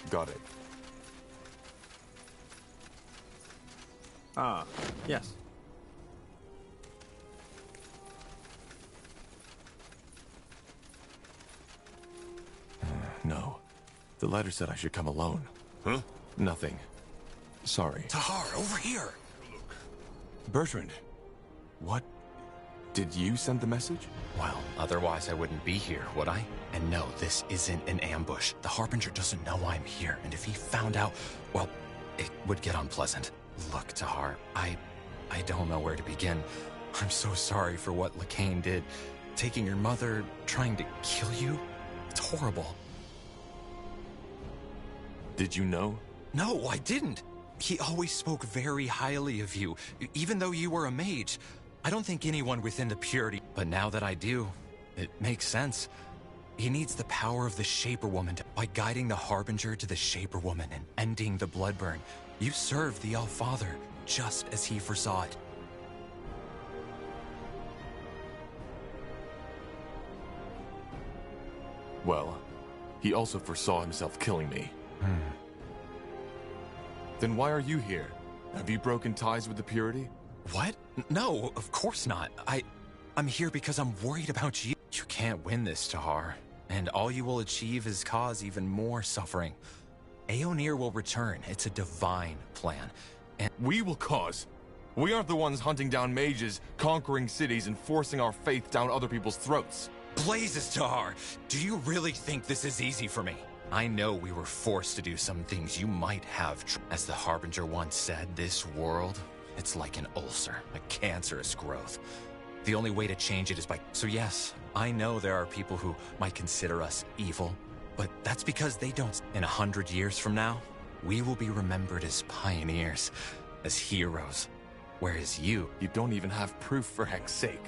Got it. Ah, yes. No. The letter said I should come alone. Huh? Nothing. Sorry. Tahar, over here! Bertrand, what? Did you send the message? Well, otherwise I wouldn't be here, would I? And no, this isn't an ambush. The Harbinger doesn't know I'm here, and if he found out, well, it would get unpleasant. Look, Tahar, I don't know where to begin. I'm so sorry for what Lacane did. Taking your mother, trying to kill you? It's horrible. Did you know? No, I didn't. He always spoke very highly of you, even though you were a mage. I don't think anyone within the Purity, but now that I do, it makes sense. He needs the power of the Shaper Woman by guiding the Harbinger to the Shaper Woman and ending the Bloodburn. You served the All-Father, just as he foresaw it. Well, he also foresaw himself killing me. Then why are you here? Have you broken ties with the Purity? What? No, of course not. I'm here because I'm worried about you. You can't win this, Tahar. And all you will achieve is cause even more suffering. Aeonir will return. It's a divine plan. And We will cause. We aren't the ones hunting down mages, conquering cities, and forcing our faith down other people's throats. blazes, Tahar! Do you really think this is easy for me? I know we were forced to do some things you might have. As the Harbinger once said, this world, it's like an ulcer, a cancerous growth. The only way to change it is by... So yes, I know there are people who might consider us evil, but that's because they don't. In 100 years from now, we will be remembered as pioneers, as heroes. Whereas you don't even have proof for heck's sake.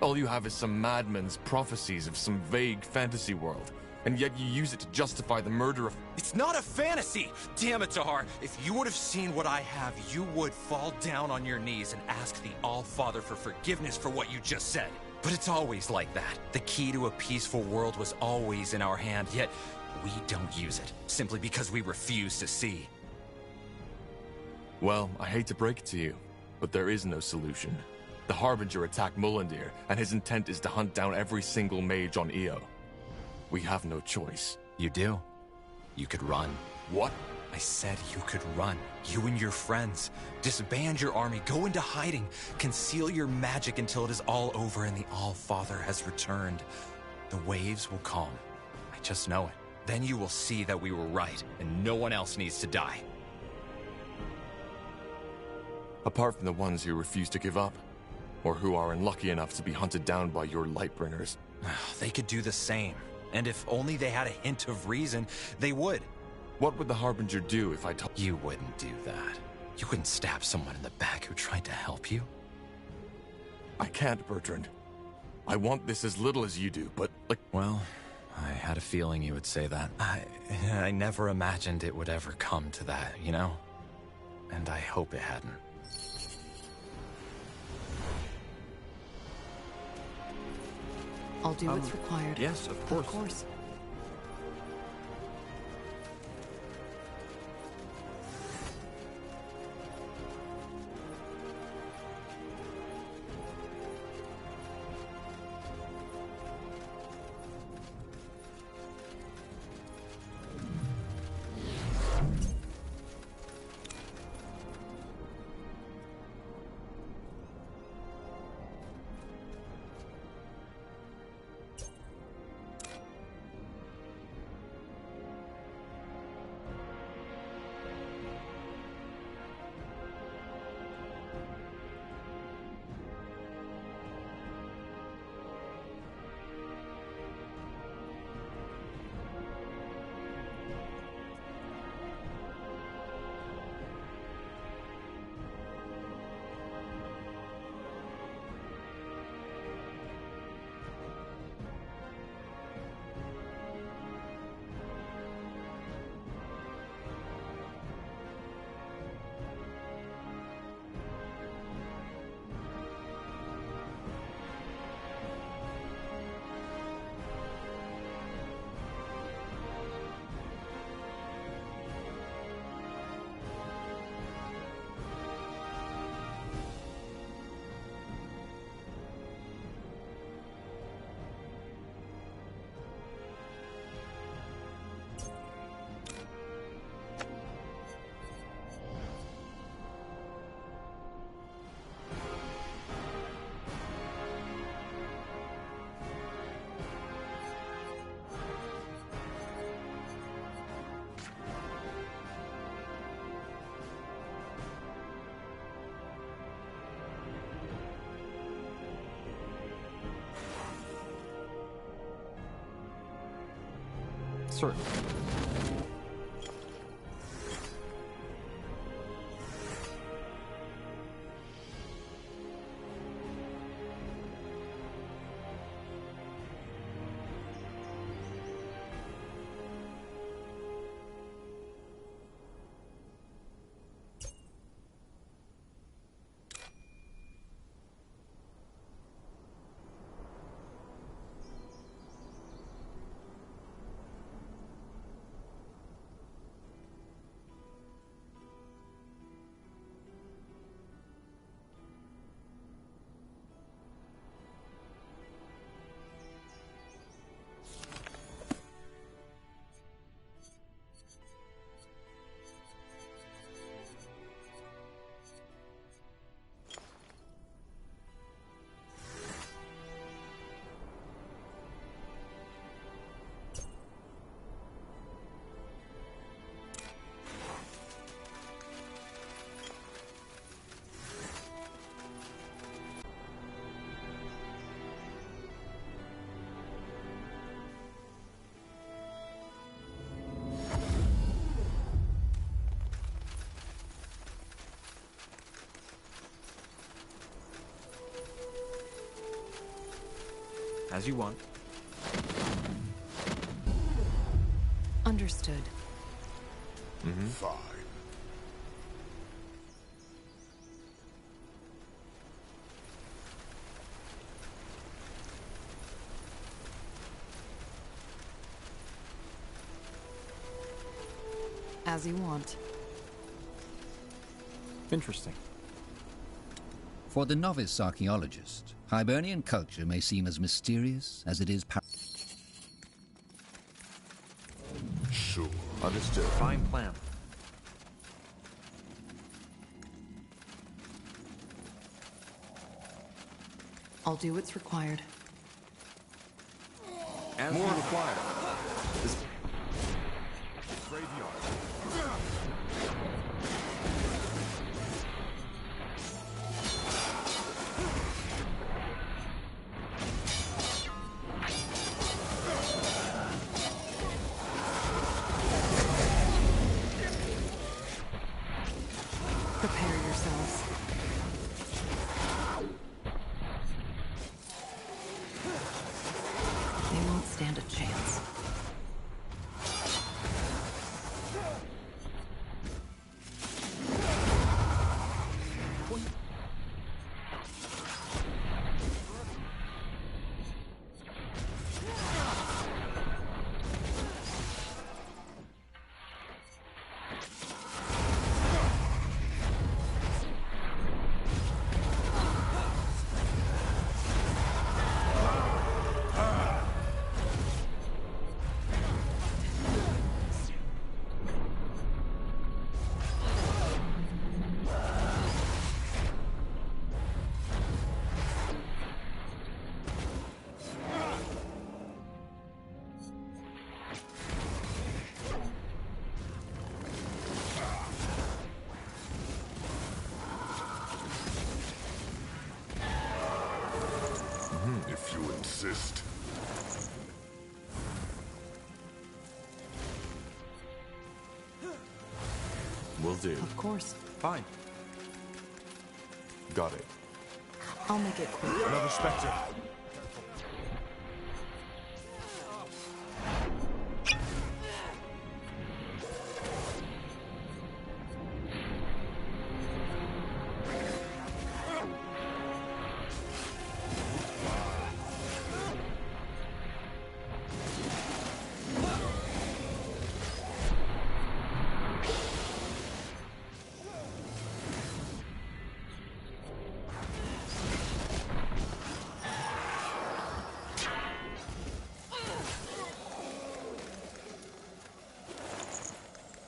All you have is some madman's prophecies of some vague fantasy world. And yet you use it to justify the murder of... It's not a fantasy! Damn it, Tahar! If you would have seen what I have, you would fall down on your knees and ask the All-Father for forgiveness for what you just said. But it's always like that. The key to a peaceful world was always in our hand, yet we don't use it, simply because we refuse to see. Well, I hate to break it to you, but there is no solution. The Harbinger attacked Mullendir, and his intent is to hunt down every single mage on Io. We have no choice. You do. You could run. What? I said you could run. You and your friends. Disband your army, go into hiding, conceal your magic until it is all over and the All-Father has returned. The waves will calm. I just know it. Then you will see that we were right, and no one else needs to die. Apart from the ones who refuse to give up, or who are unlucky enough to be hunted down by your Lightbringers. They could do the same. And if only they had a hint of reason, they would. What would the Harbinger do if I told... You wouldn't do that. You wouldn't stab someone in the back who tried to help you. I can't, Bertrand. I want this as little as you do, but, like... Well, I had a feeling you would say that. I never imagined it would ever come to that, you know? And I hope it hadn't. I'll do what's required. Yes, of course. Of course. Certainly. As you want. Understood. Fine. As you want. Interesting. For the novice archaeologist, Hibernian culture may seem as mysterious as it is Sure. Understood. Fine plan. I'll do what's required. As more required. This graveyard. Prepare yourselves. They won't stand a chance. If you insist. Will do. Of course. Fine. Got it. I'll make it quick. Another Spectre.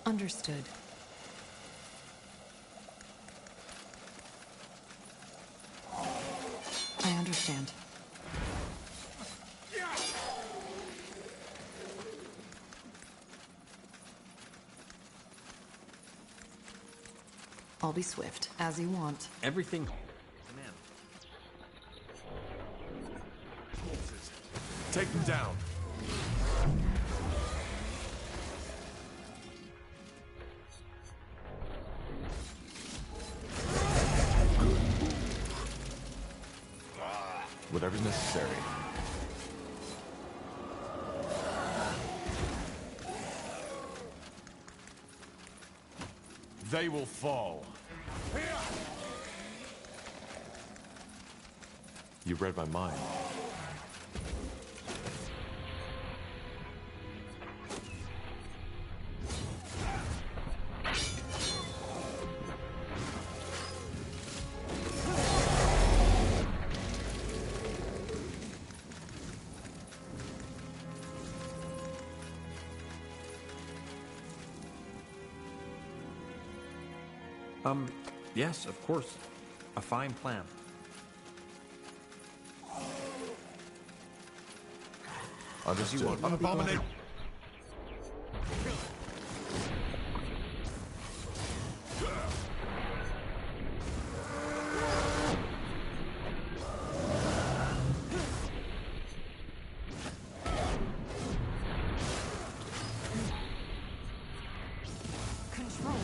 Understood. I understand. I'll be swift, as you want. Everything. Take them down. Whatever's necessary. They will fall. You read my mind. Yes, of course. A fine plan. Understood. An abomination. Control.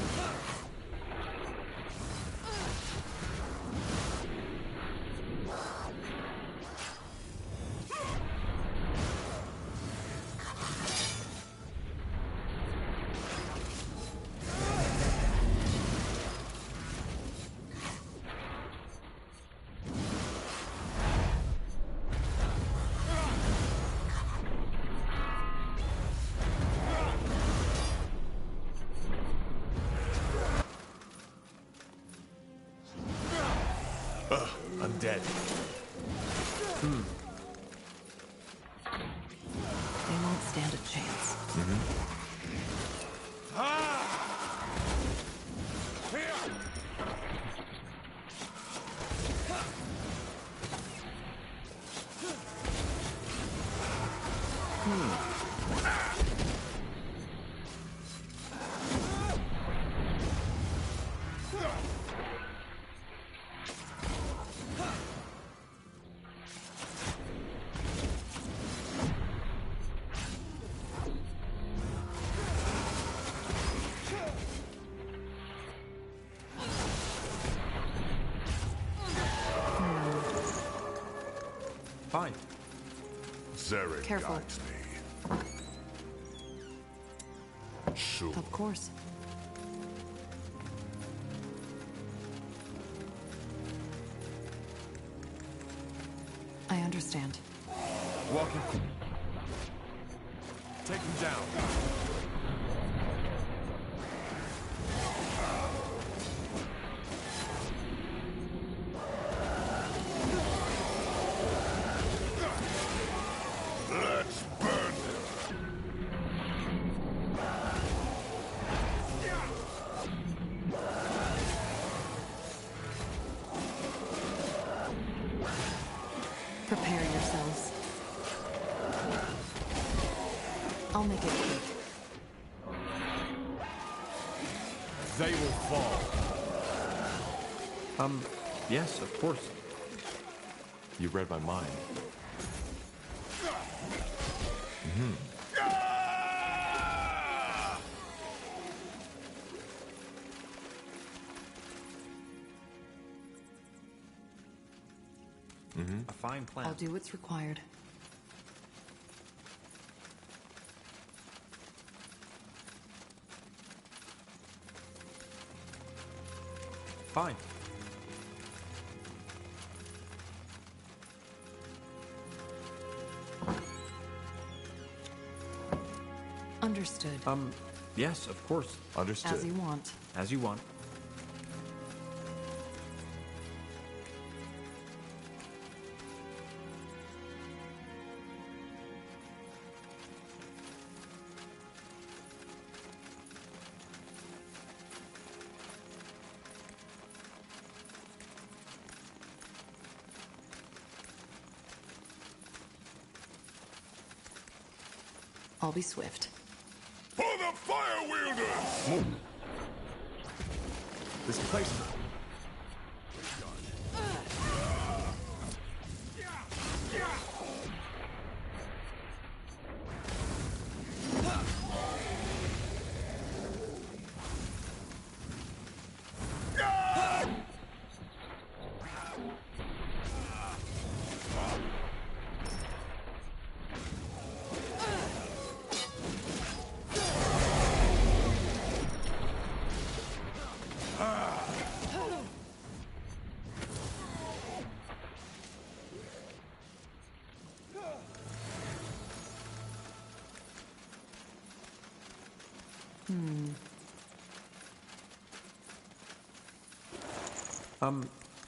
I'm dead. They won't stand a chance. Fine. Zarek Careful. guides me. Sure. Of course. I understand. Walking. Take him down. Let's burn them. Prepare yourselves. I'll make it quick. They will fall. Yes, of course. You read my mind. A fine plan. I'll do what's required. Fine. Understood. Yes, of course. Understood. As you want. As you want. I'll be swift. For the fire wielders! This place.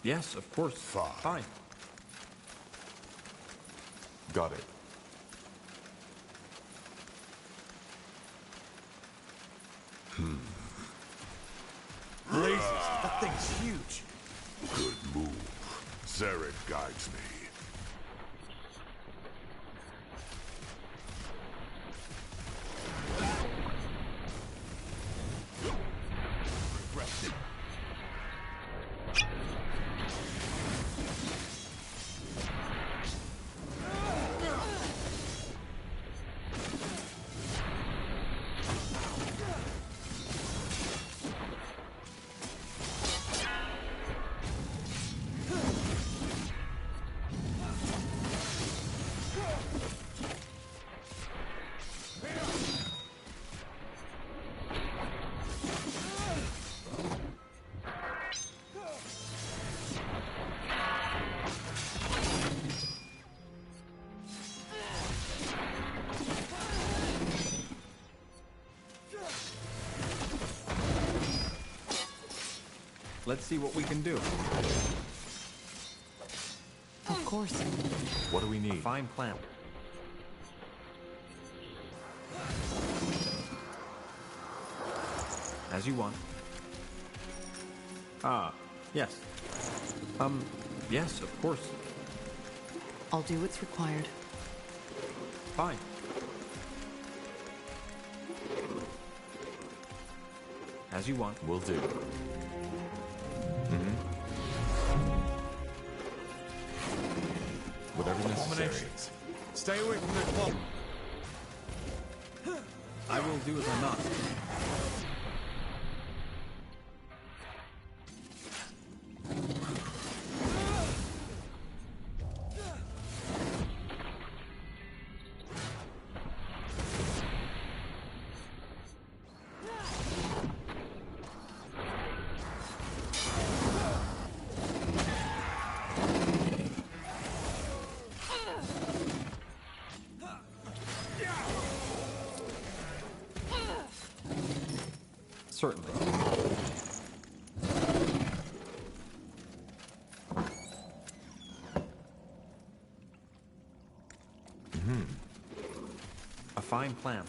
Yes, of course. Fine. Got it. Blazes, that thing's huge. Good move. Zarek guides me. Let's see what we can do. Of course. What do we need? Fine plan. As you want. Ah, yes. Yes, of course. I'll do what's required. Fine. As you want. Will do. Whatever necessary. Abominations. Stay away from the club. I will do as I must. Certainly. A fine plan.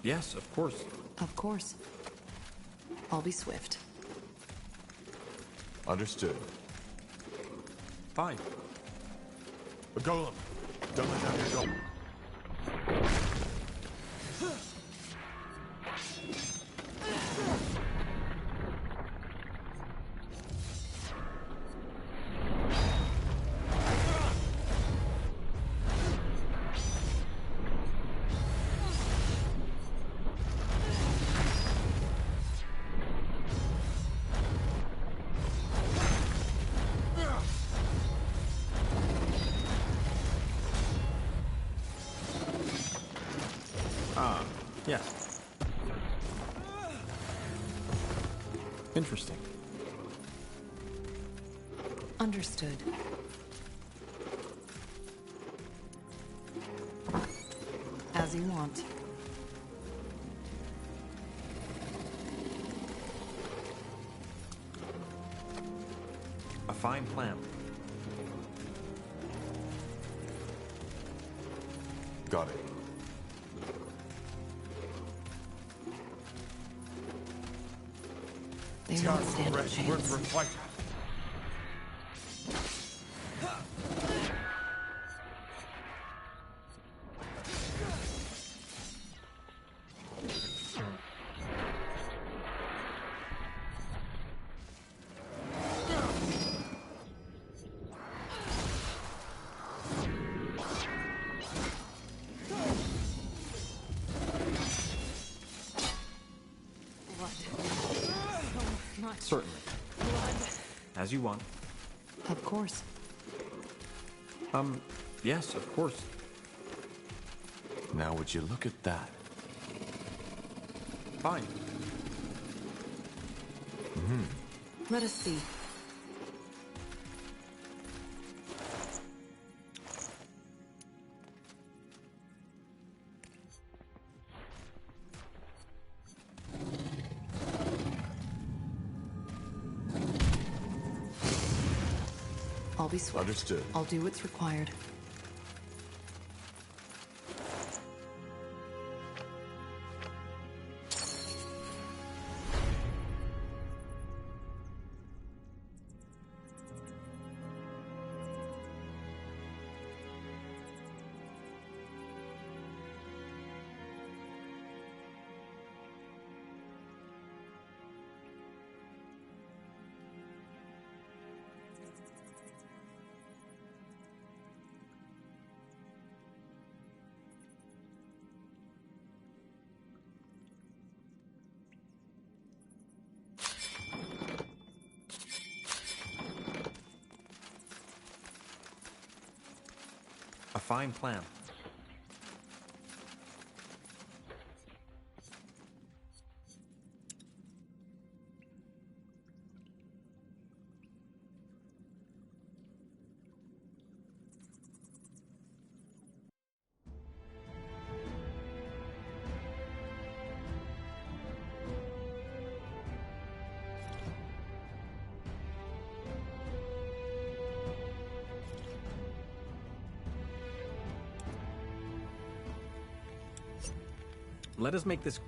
Yes, of course. Of course. I'll be swift. Understood. Fine. A golem. Don't let down your golem. Yes. Interesting. Understood. As you want. A fine plan. Got it. They won't stand a Rest worth for a chance. fight. Certainly. As you want. Of course. Yes, of course. Now would you look at that? Fine. Let us see. I'll be swift. Understood. I'll do what's required. A fine plan. Let us make this...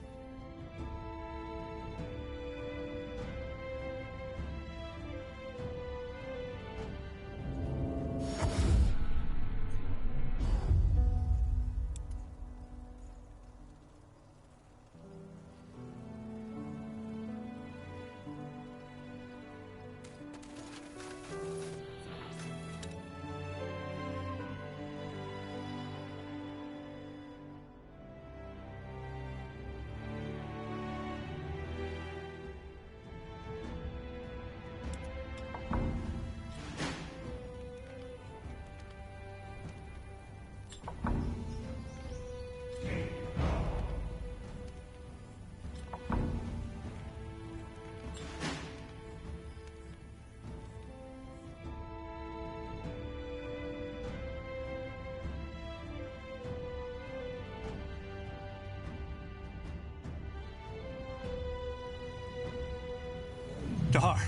Dahar,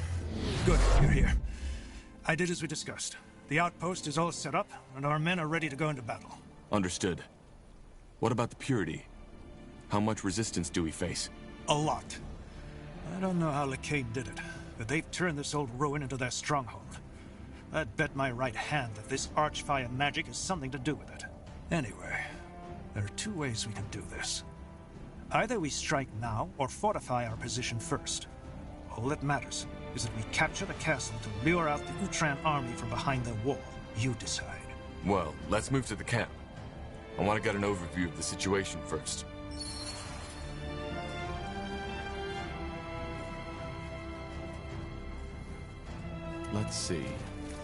good, you're here. I did as we discussed. The outpost is all set up, and our men are ready to go into battle. Understood. What about the Purity? How much resistance do we face? A lot. I don't know how Lacade did it, but they've turned this old ruin into their stronghold. I'd bet my right hand that this Archfire magic has something to do with it. Anyway, there are two ways we can do this. Either we strike now, or fortify our position first. All that matters is that we capture the castle to lure out the Utran army from behind their wall. You decide. Well, let's move to the camp. I want to get an overview of the situation first. Let's see.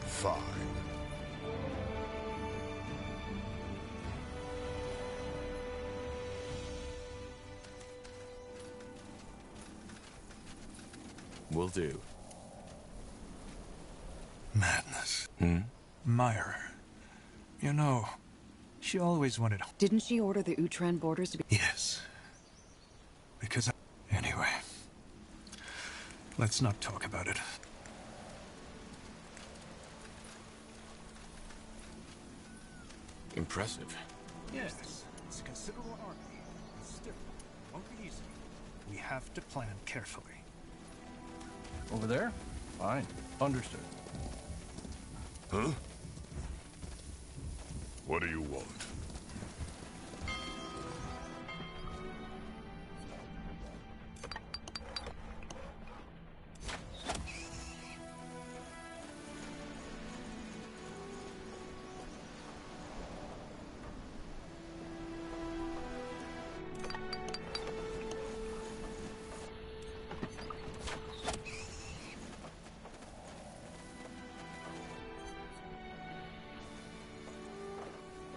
Fine. Will do. Madness. Hmm? Myra. You know, she always wanted... Didn't she order the Utran borders to be... Yes. Because Anyway. Let's not talk about it. Impressive. Yes, it's a considerable army. But still, it won't be easy. We have to plan carefully. Over there? Fine. Understood. Huh? What do you want?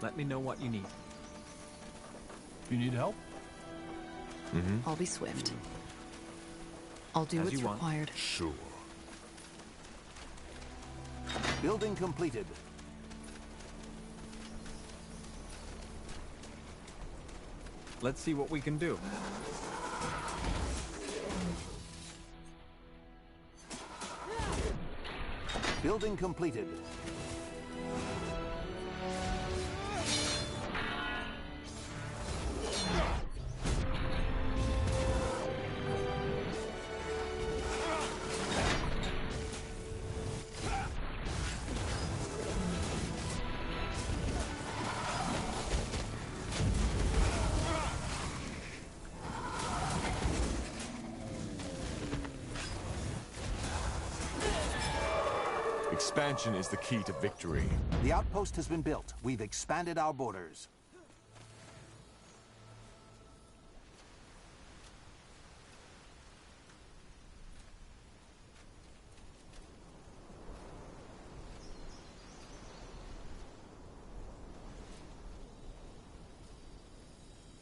Let me know what you need. You need help? I'll be swift. I'll do As what's you want. required. Sure. Building completed. Let's see what we can do. Building completed. Expansion is the key to victory. The outpost has been built. We've expanded our borders.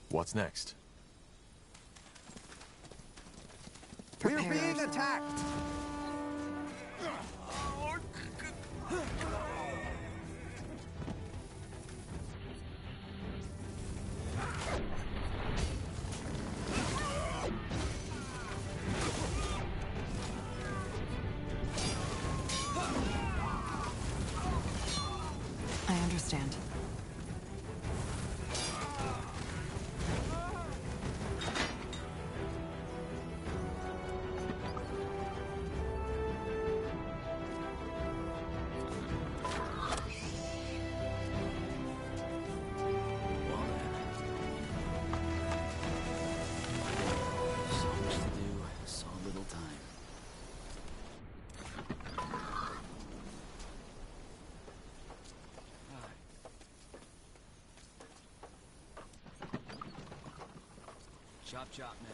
What's next? We're being attacked! I understand. So much to do, so little time. Chop chop, man.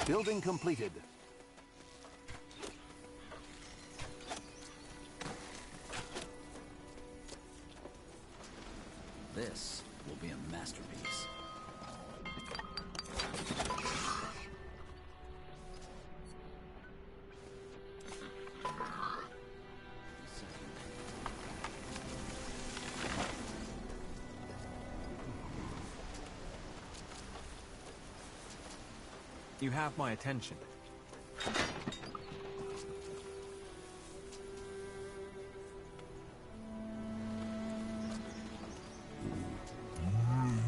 Building completed. This will be a masterpiece. You have my attention.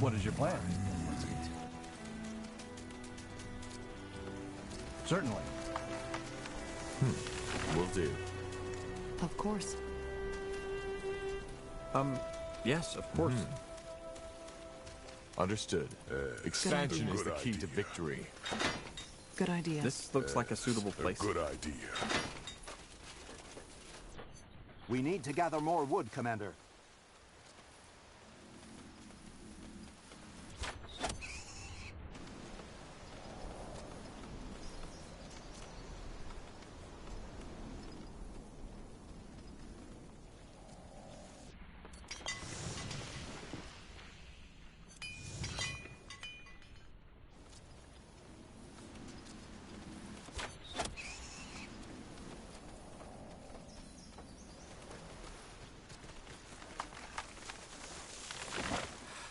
What is your plan? Let's get to it. Certainly. Will do. Of course. Yes, of course. Understood. Expansion Good is the key to idea. victory. Good idea. This looks like a suitable place. Good idea. We need to gather more wood, Commander.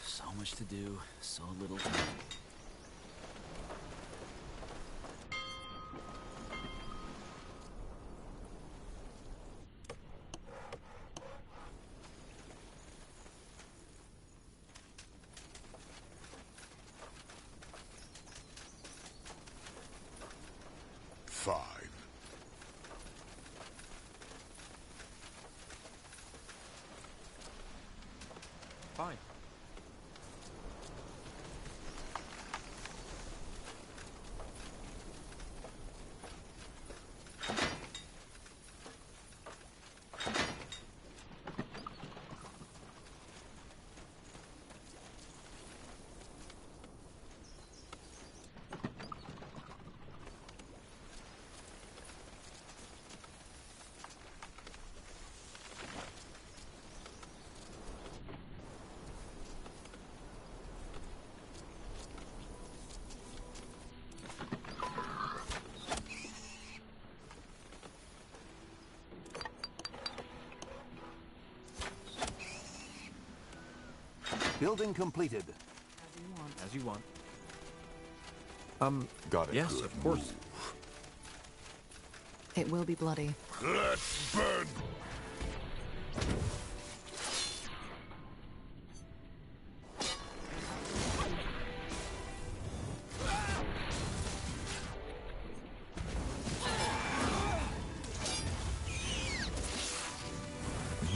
So much to do, so little time. Five. Fine. Building completed. As you want. Got it. Yes, Good of course. It will be bloody. Let's burn.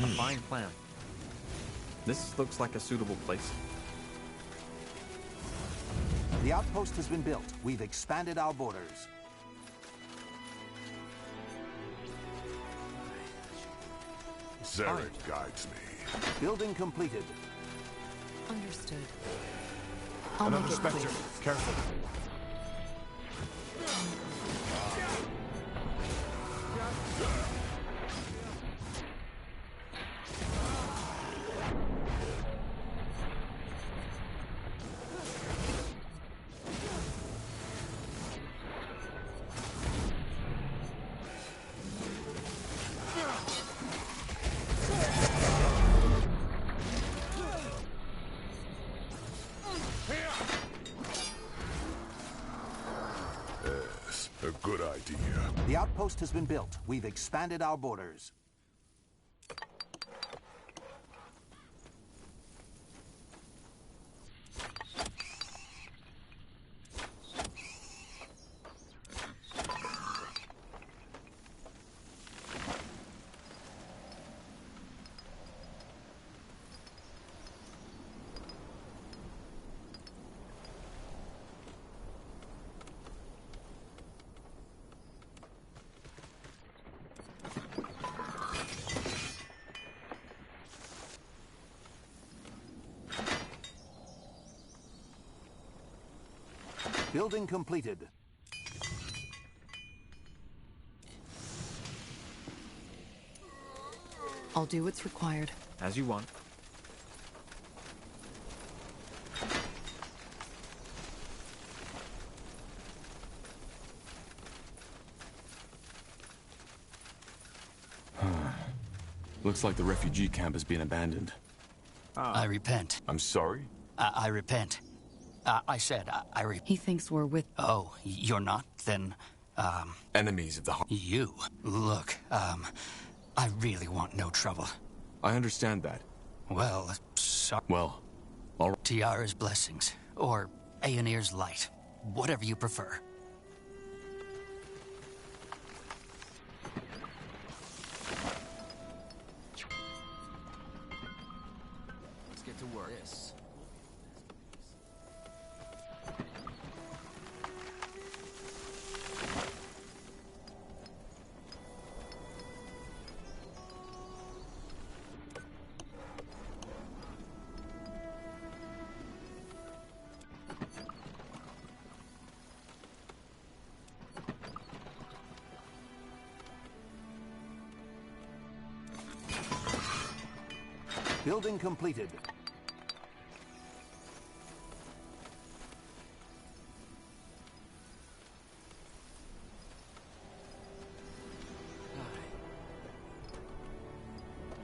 A fine plan. This looks like a suitable place. The outpost has been built. We've expanded our borders. Zared guides me. Building completed. Understood. I'll Another make it Spectre. quick. Careful. Yes, a good idea. The outpost has been built. We've expanded our borders. Building completed. I'll do what's required. As you want. Looks like the refugee camp has been abandoned. I repent. I'm sorry? I repent. I said, I repent. He thinks we're with... Oh, you're not? Then, Enemies of the you. Look, I really want no trouble. I understand that. Well, sorry. Well, all right. Tiara's blessings, or Aeonir's light. Whatever you prefer. Let's get to work. This. Building completed.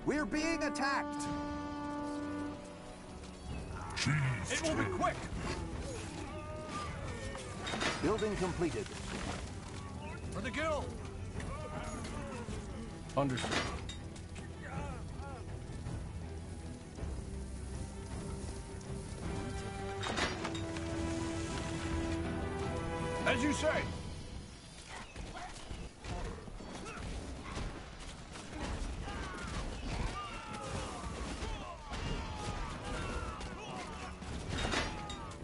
We're being attacked! It will be quick! Building completed. For the guild! Understood. As you say.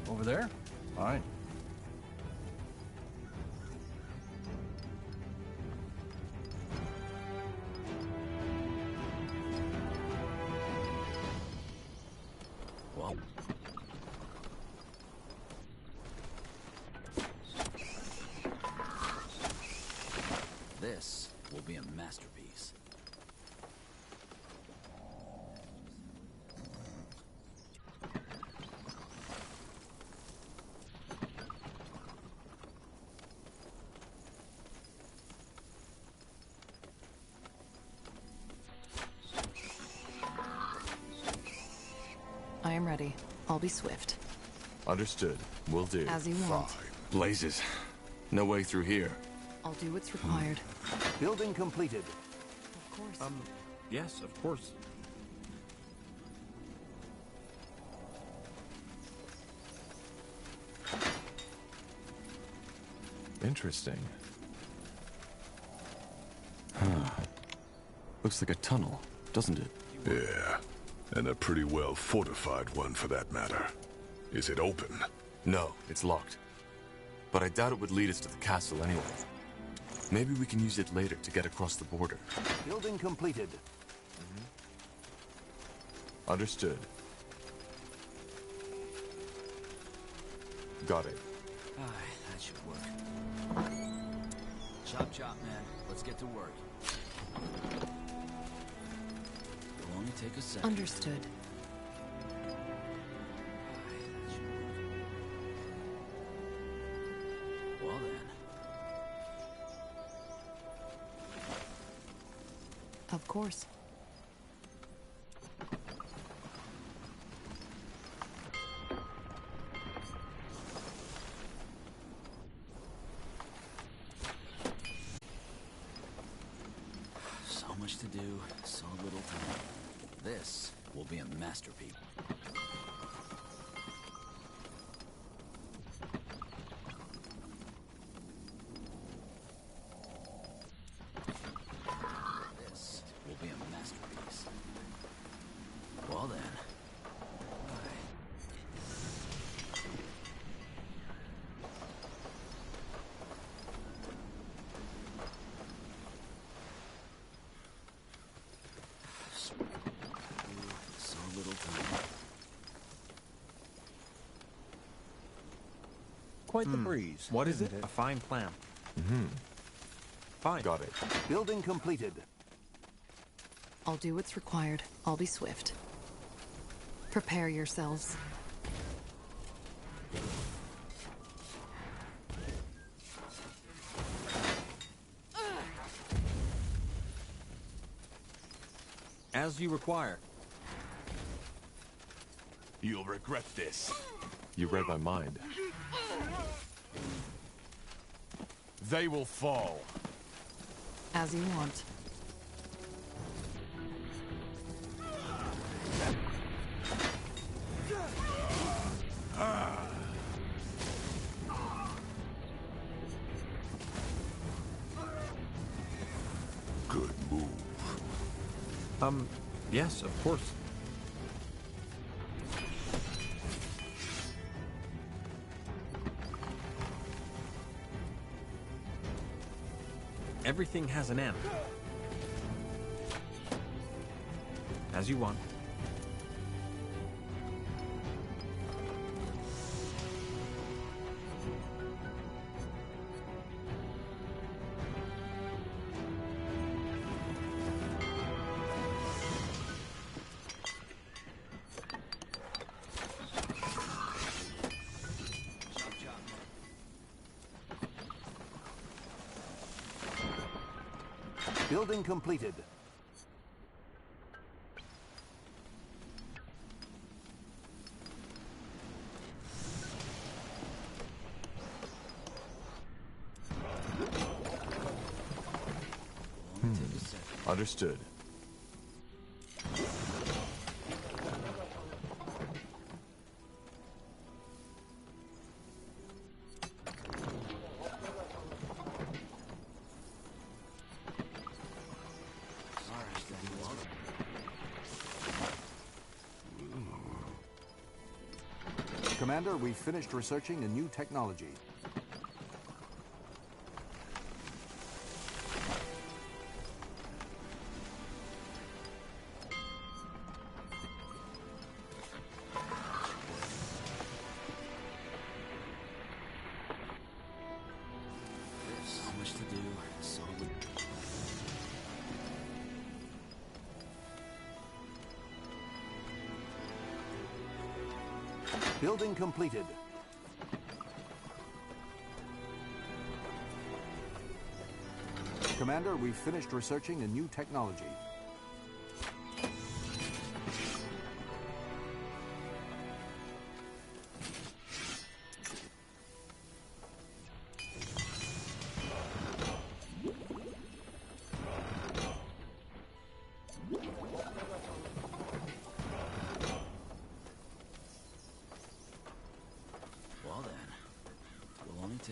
Over there? Fine. Well. This will be a masterpiece. I am ready. I'll be swift. Understood. Will do. As you want. Blazes. No way through here. I'll do what's required. Building completed. Of course. Yes, of course. Interesting. Huh. Looks like a tunnel, doesn't it? Yeah, and a pretty well fortified one for that matter. Is it open? No, it's locked. But I doubt it would lead us to the castle anyway. Maybe we can use it later to get across the border. Building completed. Understood. Got it. That should work. Chop chop, man. Let's get to work. It'll only take a second. Understood. Well then. Of course. So much to do, so little time. This will be a masterpiece. This will be a masterpiece. Well then. So little time. Quite the breeze. What is it? A fine plan. Fine. Got it. Building completed. I'll do what's required. I'll be swift. Prepare yourselves. As you require. You'll regret this. You read my mind. They will fall. As you want. Good move. Yes, of course. Everything has an end. As you want. Building completed. Understood. Commander, we've finished researching a new technology. So much to do, so little. Building completed. Commander, we've finished researching a new technology.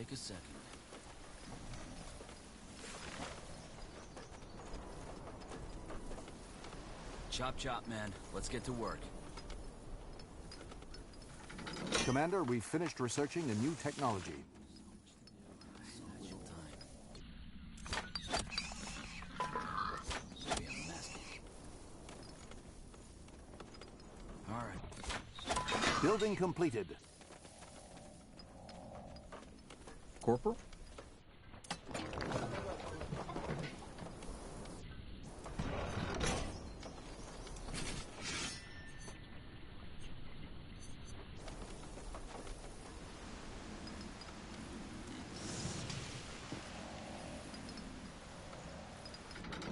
take a second. Chop chop, man. Let's get to work. Commander, we've finished researching a new technology. Building completed. Corporal?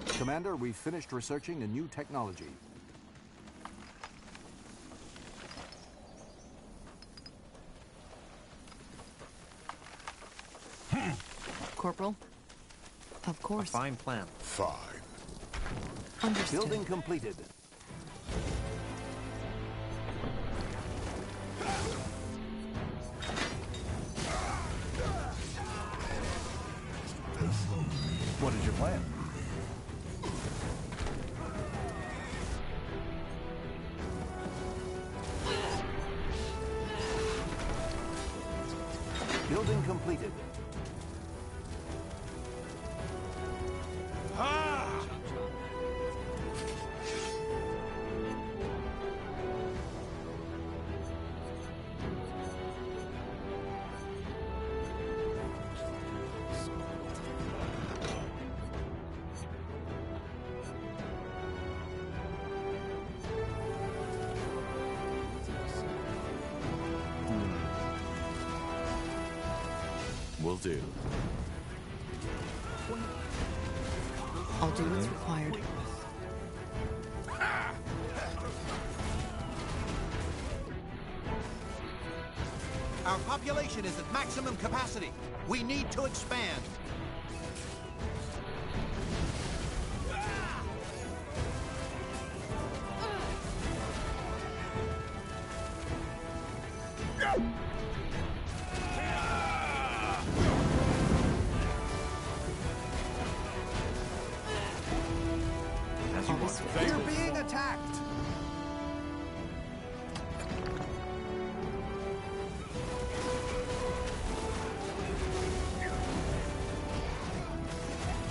Commander, we've finished researching a new technology. Corporal? Of course. A fine plan. Fine. Understood. Building completed. What is your plan? Building completed. Will do. I'll do what's required. Our population is at maximum capacity. We need to expand. We're being attacked!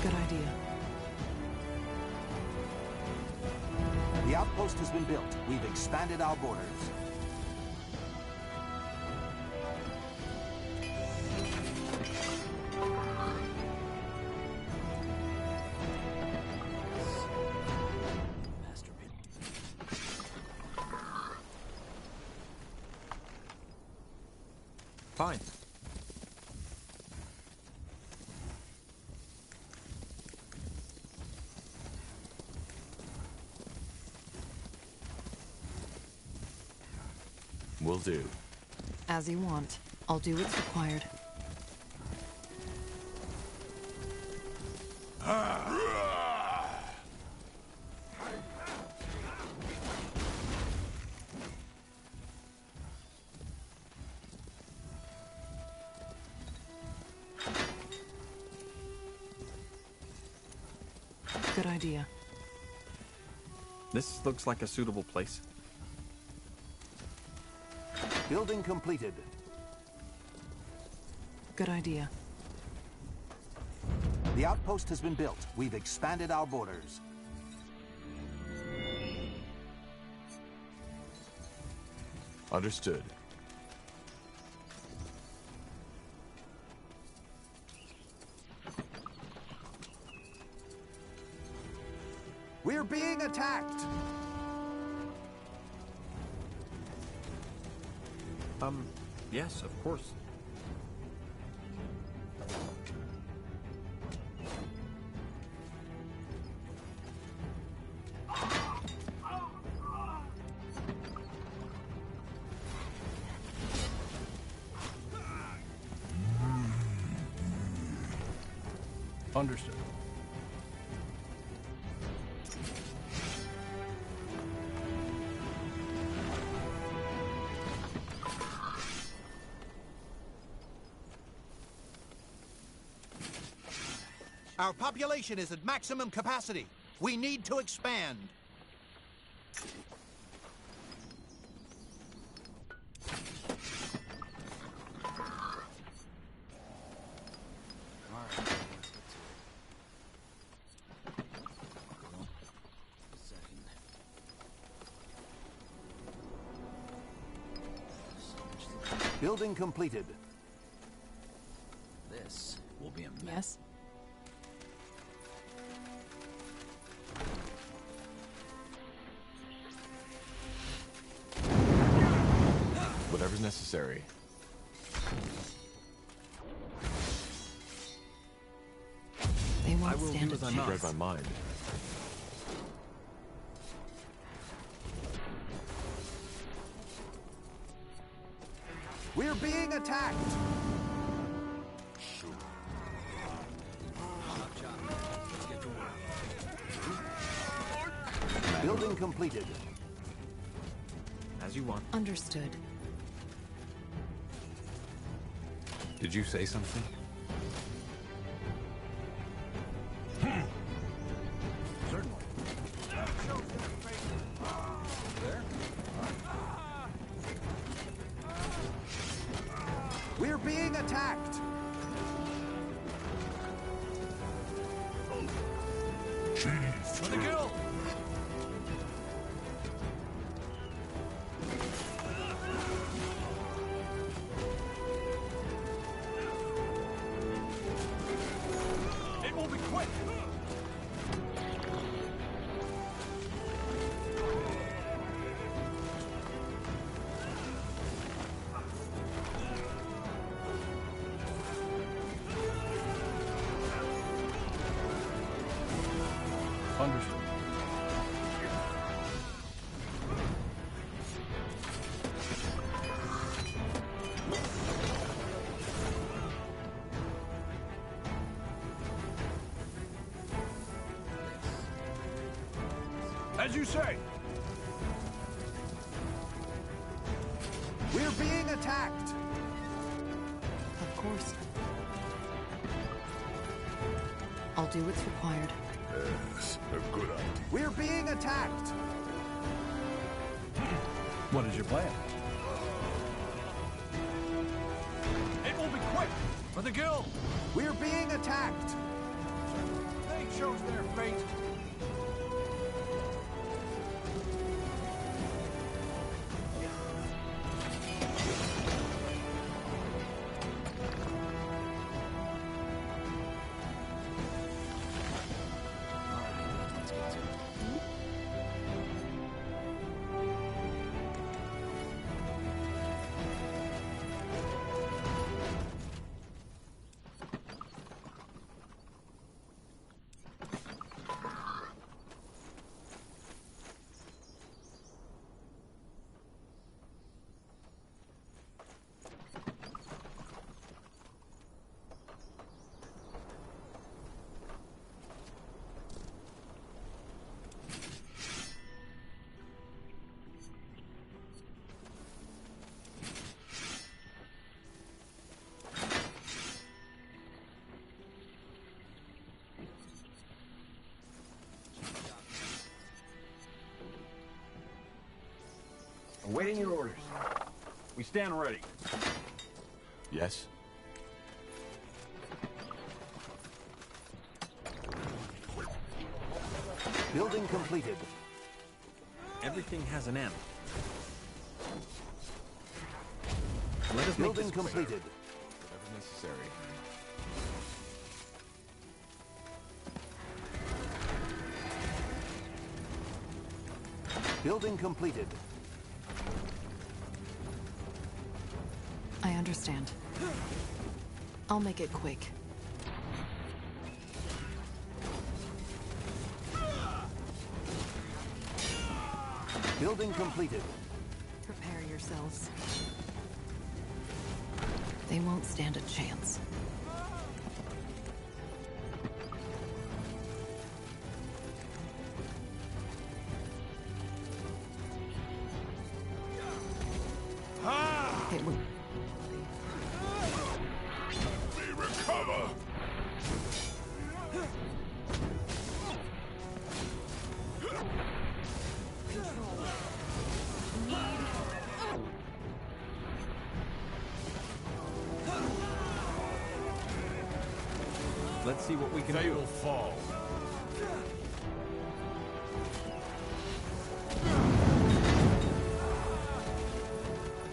Good idea. The outpost has been built. We've expanded our borders. Fine. Will do. As you want. I'll do what's required. Good idea. This looks like a suitable place. Building completed. Good idea. The outpost has been built. We've expanded our borders. Understood. We're being attacked! Yes, of course. Understood. Our population is at maximum capacity. We need to expand. Building completed. This will be a mess. Yes? Whatever's necessary. They I won't will stand do a as I chance. must. Read my mind. We're being attacked! Building completed. As you want. Understood. Did you say something? Certainly. We're being attacked! For the guild! It will be quick! Understood. As you say. We're being attacked! Of course. I'll do what's required. Yes, a good idea. We're being attacked! What is your plan? It will be quick! For the guild! We're being attacked! They chose their fate. Awaiting your orders. We stand ready. Yes? Building completed. Everything has an end. Let us make Building this quick. completed. Whatever's necessary. Building completed. I understand. I'll make it quick. Building completed. Prepare yourselves. They won't stand a chance. It will. We recover! Let's see what we can They do. will fall.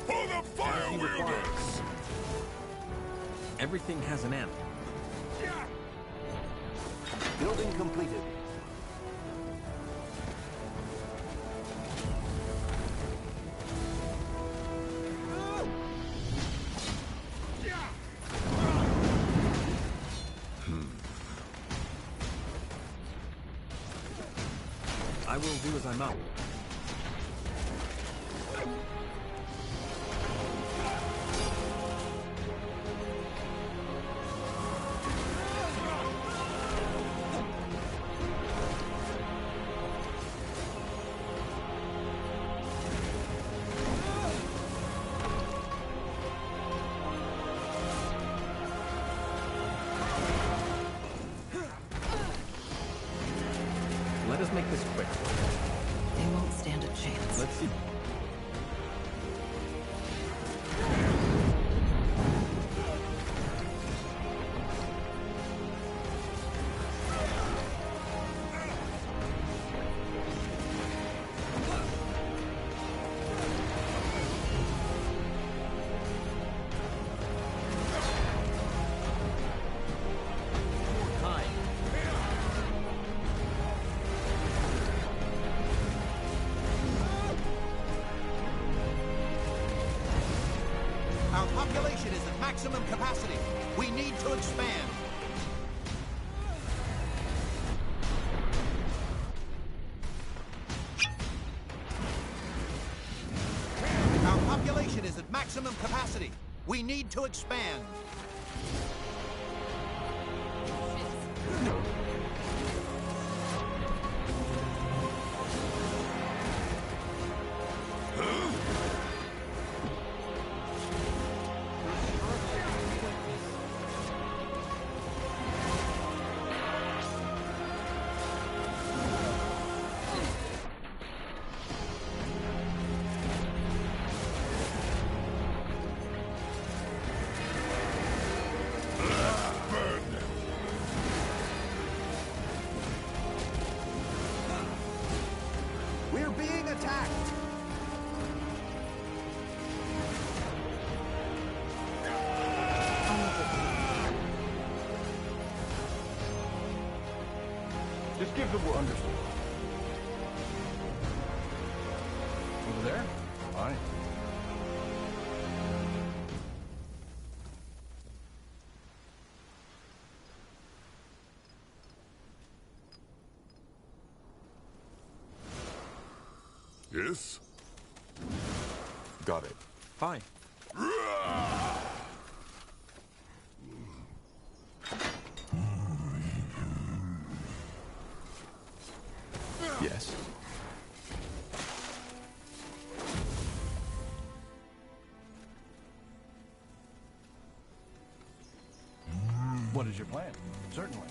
For the fire wielders! Everything has an end. Building completed. I will do as I must. Let us make this quick. They won't stand a chance. Let's see. Our population is at maximum capacity. We need to expand. Our population is at maximum capacity. We need to expand. We're being attacked. Just give the word. Understood. Over there? Fine. Yes? Got it. Fine. Yes. What is your plan? Certainly.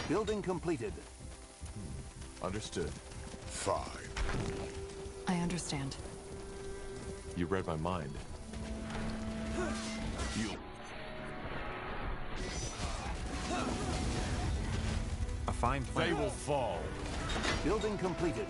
Building completed. Understood. Fine. I understand. You read my mind. You. A fine plan. They will fall. Building completed.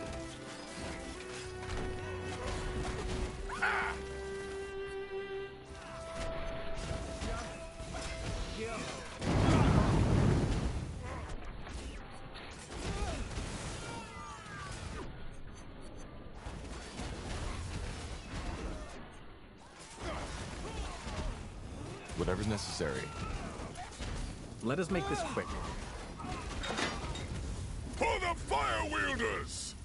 Whatever's necessary. Let us make this quick. For the fire wielders!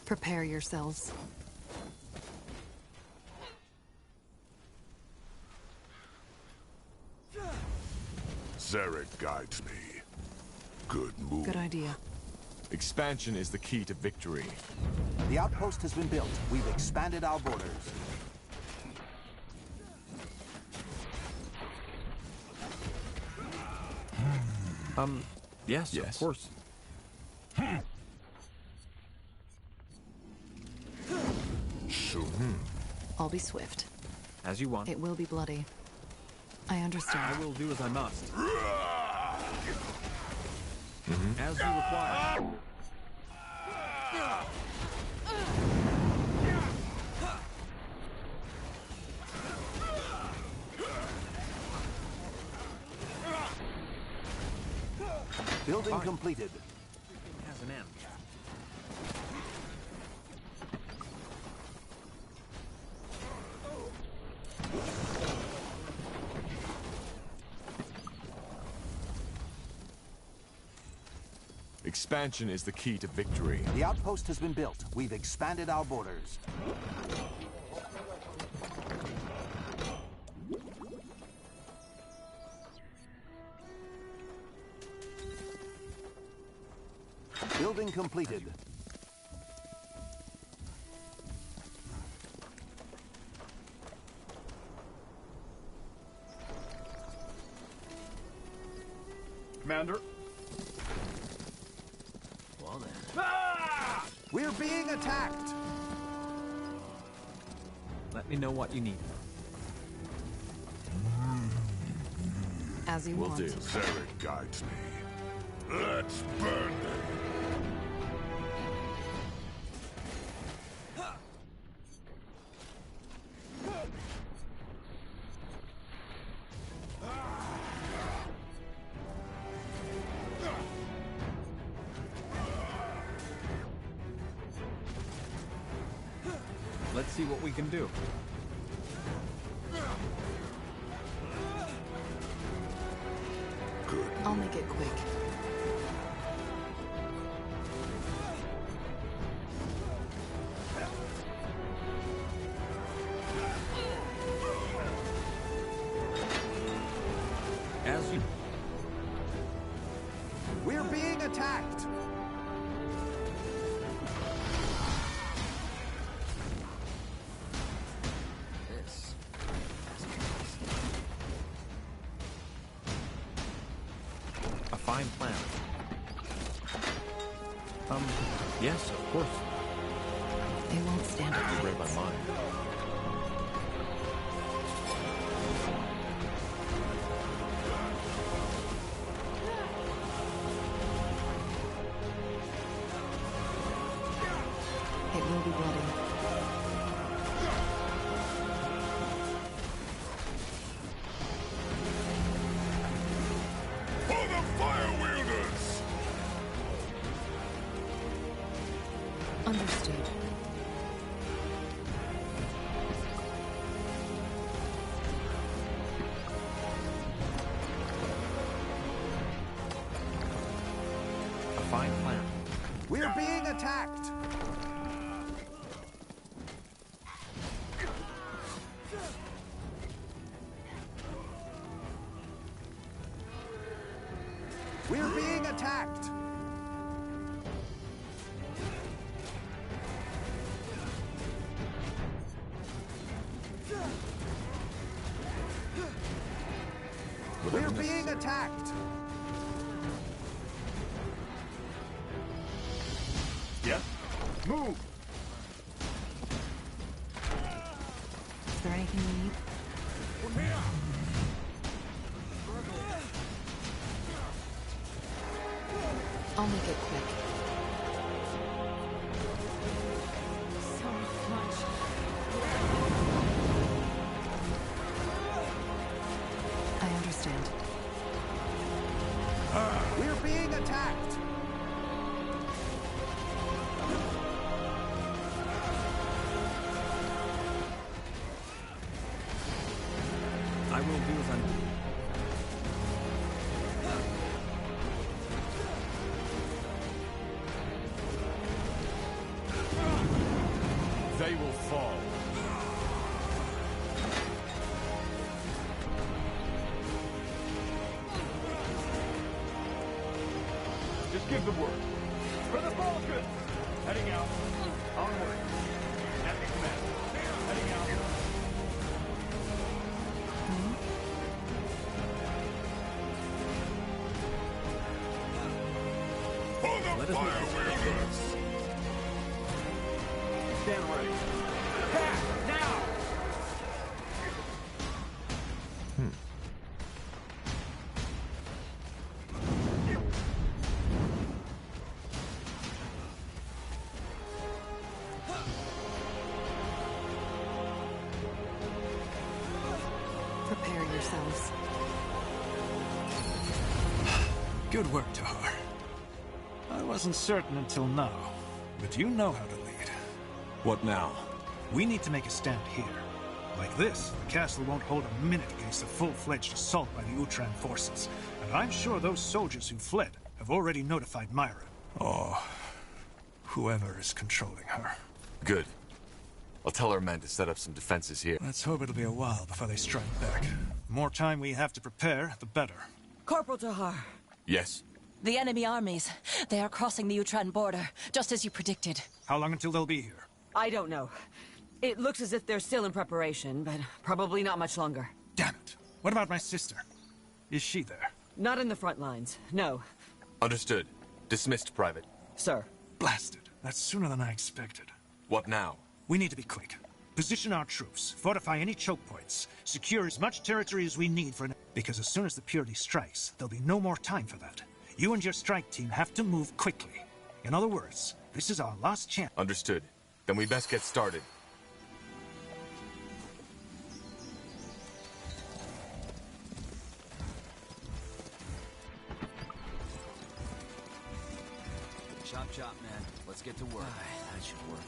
Prepare yourselves. Zarek guides me. Good move. Good idea. Expansion is the key to victory. The outpost has been built. We've expanded our borders. Yes, of course. Soon. I'll be swift. As you want. It will be bloody. I understand. I will do as I must. As you require. Building completed. Everything has an end. Expansion is the key to victory. The outpost has been built. We've expanded our borders. Building completed. Commander. Well then. Ah! We're being attacked! Let me know what you need. As you Will want. do. Zarek guides me. Let's burn them. Let's see what we can do. Good. I'll make it quick. As you... We're being attacked! This. A fine plan. Yes, of course. They won't stand a You read my chance. mind. It will be bloody. For the fire wielders! Understood. A fine plan. We're being attacked! We're being attacked! We're being attacked! Yes. Move. Is there anything you need? I'll make it quick. So much. I understand. We're being attacked! I will do as I'm... give the word. For the Vulcan! Heading out. Onward. Captain Command. Heading out. Let us know. Stand ready. Attack! Now! Prepare yourselves. Good work, Tahar. I wasn't certain until now, but you know how to lead. What now? We need to make a stand here. Like this, the castle won't hold a minute against a full-fledged assault by the Utran forces. And I'm sure those soldiers who fled have already notified Myra. Or whoever is controlling her. Good. I'll tell our men to set up some defenses here. Let's hope it'll be a while before they strike back. The more time we have to prepare, the better. Corporal Tahar. Yes? The enemy armies. They are crossing the Utran border, just as you predicted. How long until they'll be here? I don't know. It looks as if they're still in preparation, but probably not much longer. Damn it. What about my sister? Is she there? Not in the front lines, no. Understood. Dismissed, Private. Sir. Blasted. That's sooner than I expected. What now? We need to be quick. Position our troops, fortify any choke points, secure as much territory as we need for... Because as soon as the Purity strikes, there'll be no more time for that. You and your strike team have to move quickly. In other words, this is our last chance. Understood. Then we best get started. Chop chop, man. Let's get to work. That should work.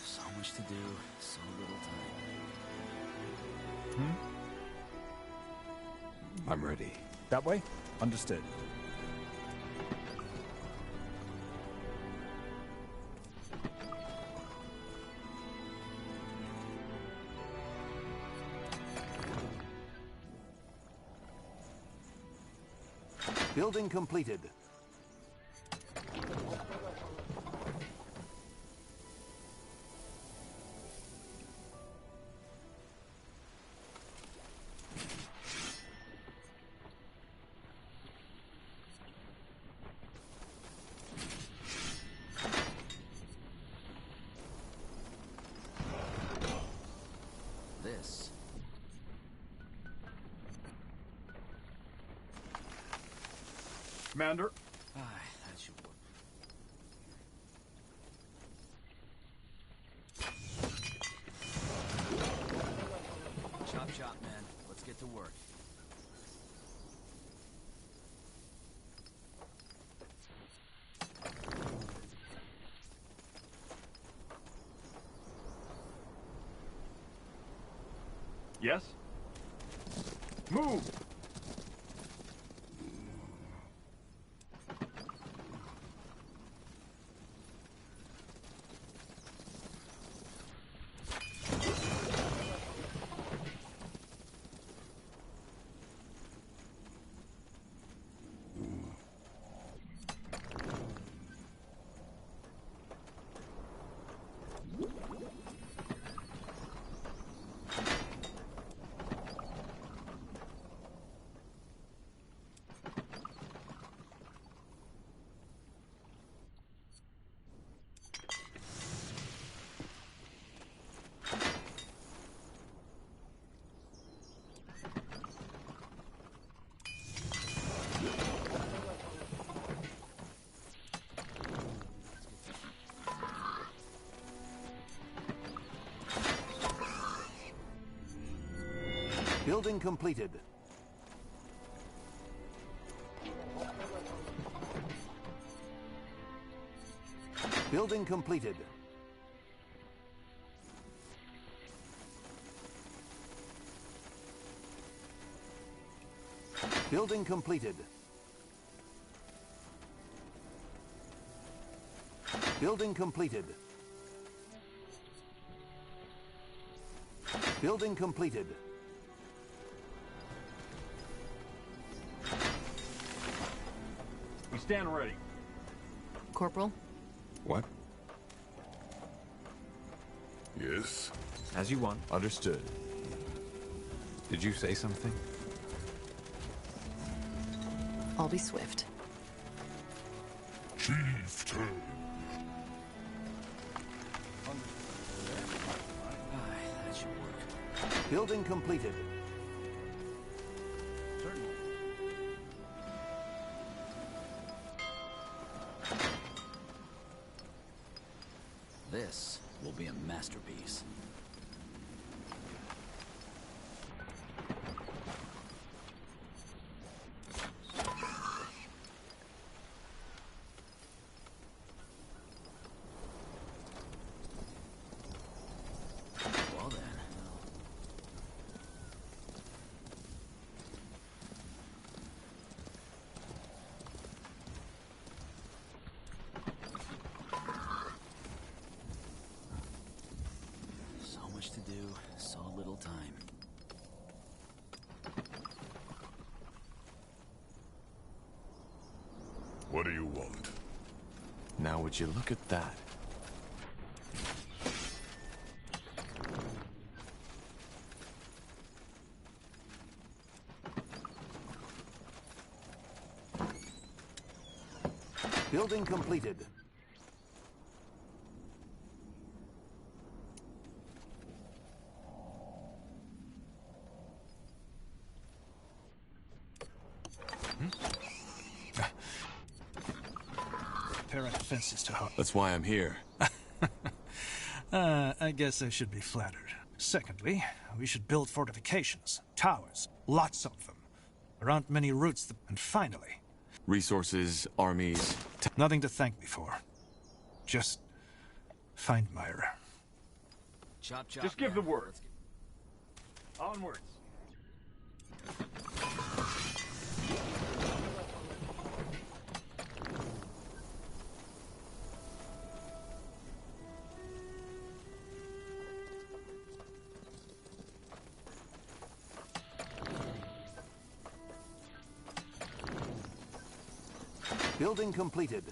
So much to do, so little time. I'm ready. That way? Understood. Building completed. This. Commander. That should work. Chop chop, man. Let's get to work. Yes? Move! Building completed. Building completed. Building completed. Building completed. Building completed. stand ready. Corporal? What? Yes? As you want. Understood. Did you say something? I'll be swift. Chieftain. That should work. Building completed. Certainly. This will be a masterpiece. Well then. So much to do, so little time. What do you want? Now would you look at that? Building completed. Parent fences to home. That's why I'm here. I guess I should be flattered. Secondly, we should build fortifications, towers, lots of them. There aren't many routes. And finally... Resources, armies... Nothing to thank me for. Just find Myra. Chop, chop. Just give the word. Onwards. Building completed.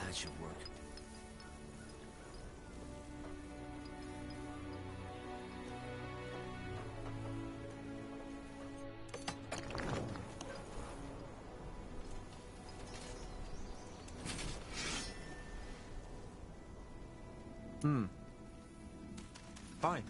That should work. Fine.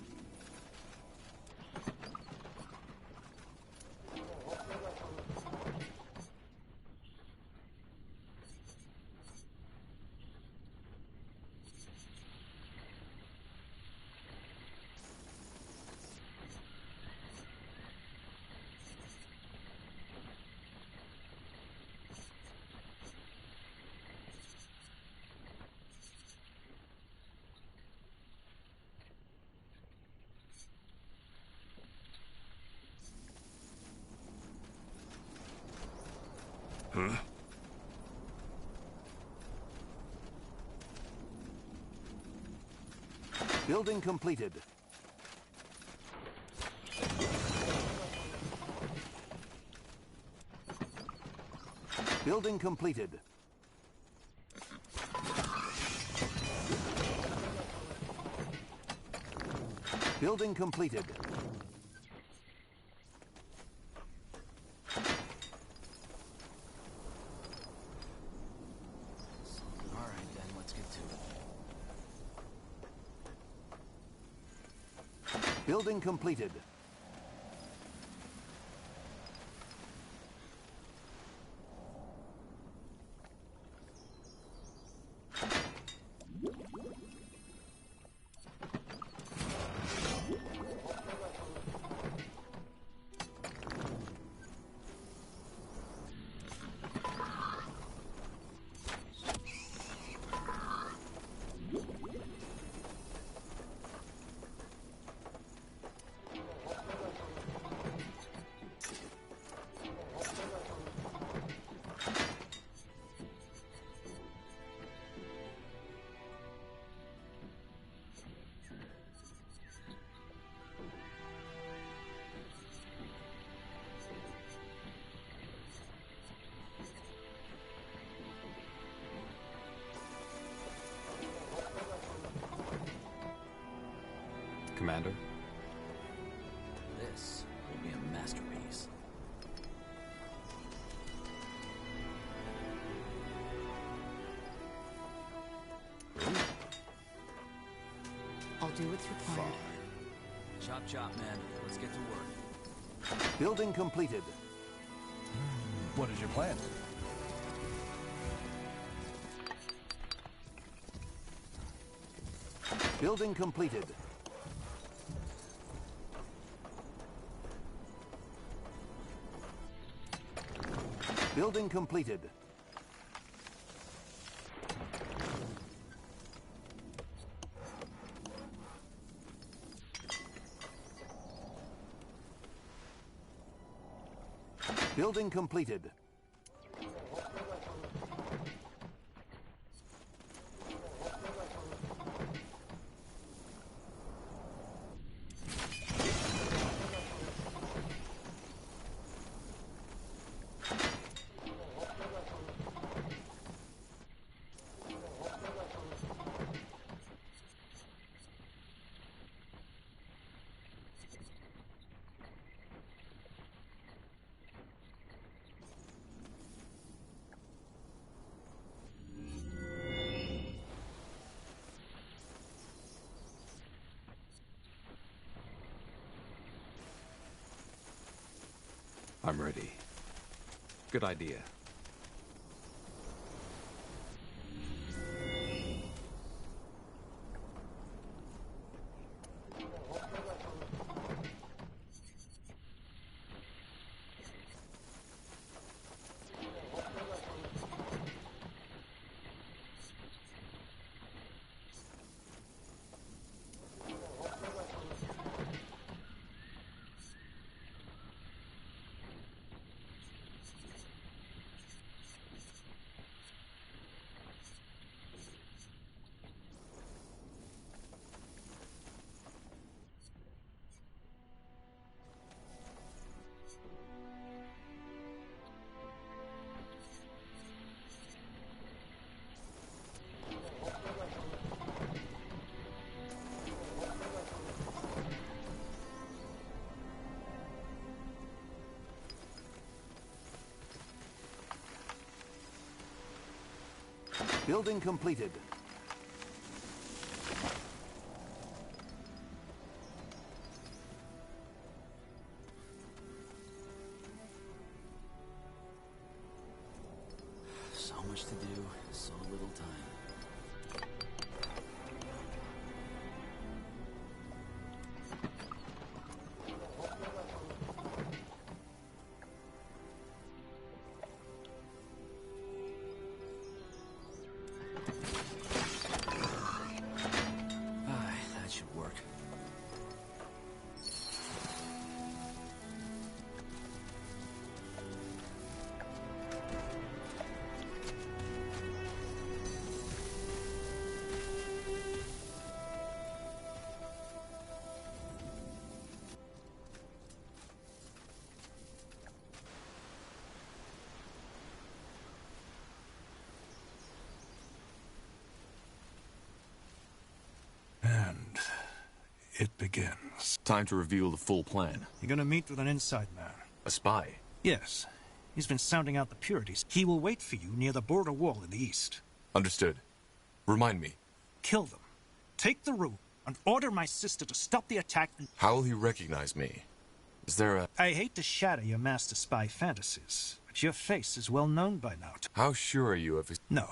Huh? Building completed. Building completed. Building completed. All right, then, let's get to it. Building completed. Commander? This will be a masterpiece. I'll do what's required. Chop chop, man. Let's get to work. Building completed. What is your plan? Building completed. Building completed. Building completed. I'm ready. Good idea. Building completed. So much to do, so little time. That should work. And it begins. Time to reveal the full plan. You're gonna meet with an inside man. A spy? Yes. He's been sounding out the purities. He will wait for you near the border wall in the east. Understood. Remind me. Kill them. Take the room. and order my sister to stop the attack. How will he recognize me? Is there a... I hate to shatter your master spy fantasies, but your face is well known by now. How sure are you of his... No.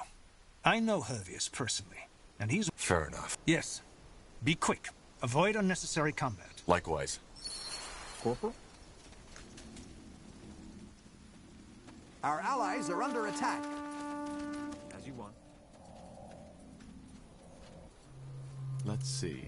I know Hervius personally, and he's... Fair enough. Yes. Be quick. Avoid unnecessary combat. Likewise. Corporal? Our allies are under attack. As you want. Let's see.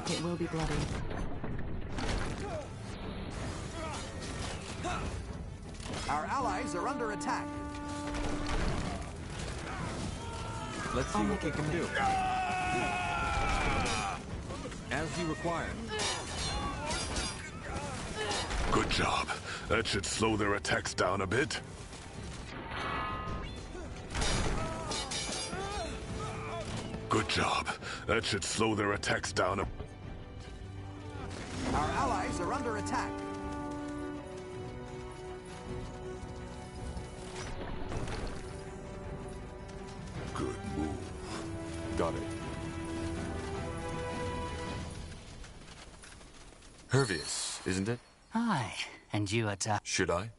It will be bloody. Our allies are under attack. Let's see what we can do. As you require. Good job. That should slow their attacks down a bit. Good job. That should slow their attacks down a... Our allies are under attack. Good move. Got it. Hervius, isn't it? Aye, and you at, Should I?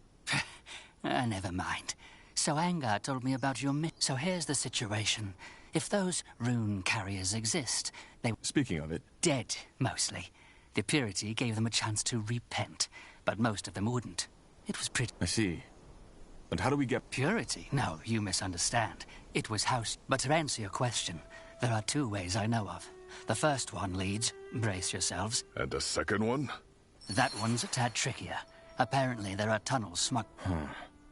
Never mind. So Angar told me about your So here's the situation. If those rune carriers exist, they... Speaking of it... Dead, mostly. The purity gave them a chance to repent, but most of them wouldn't. It was pretty... I see. And how do we get... Purity? No, you misunderstand. It was house... But to answer your question, there are two ways I know of. The first one leads... Brace yourselves. And the second one? That one's a tad trickier. Apparently there are tunnels smug...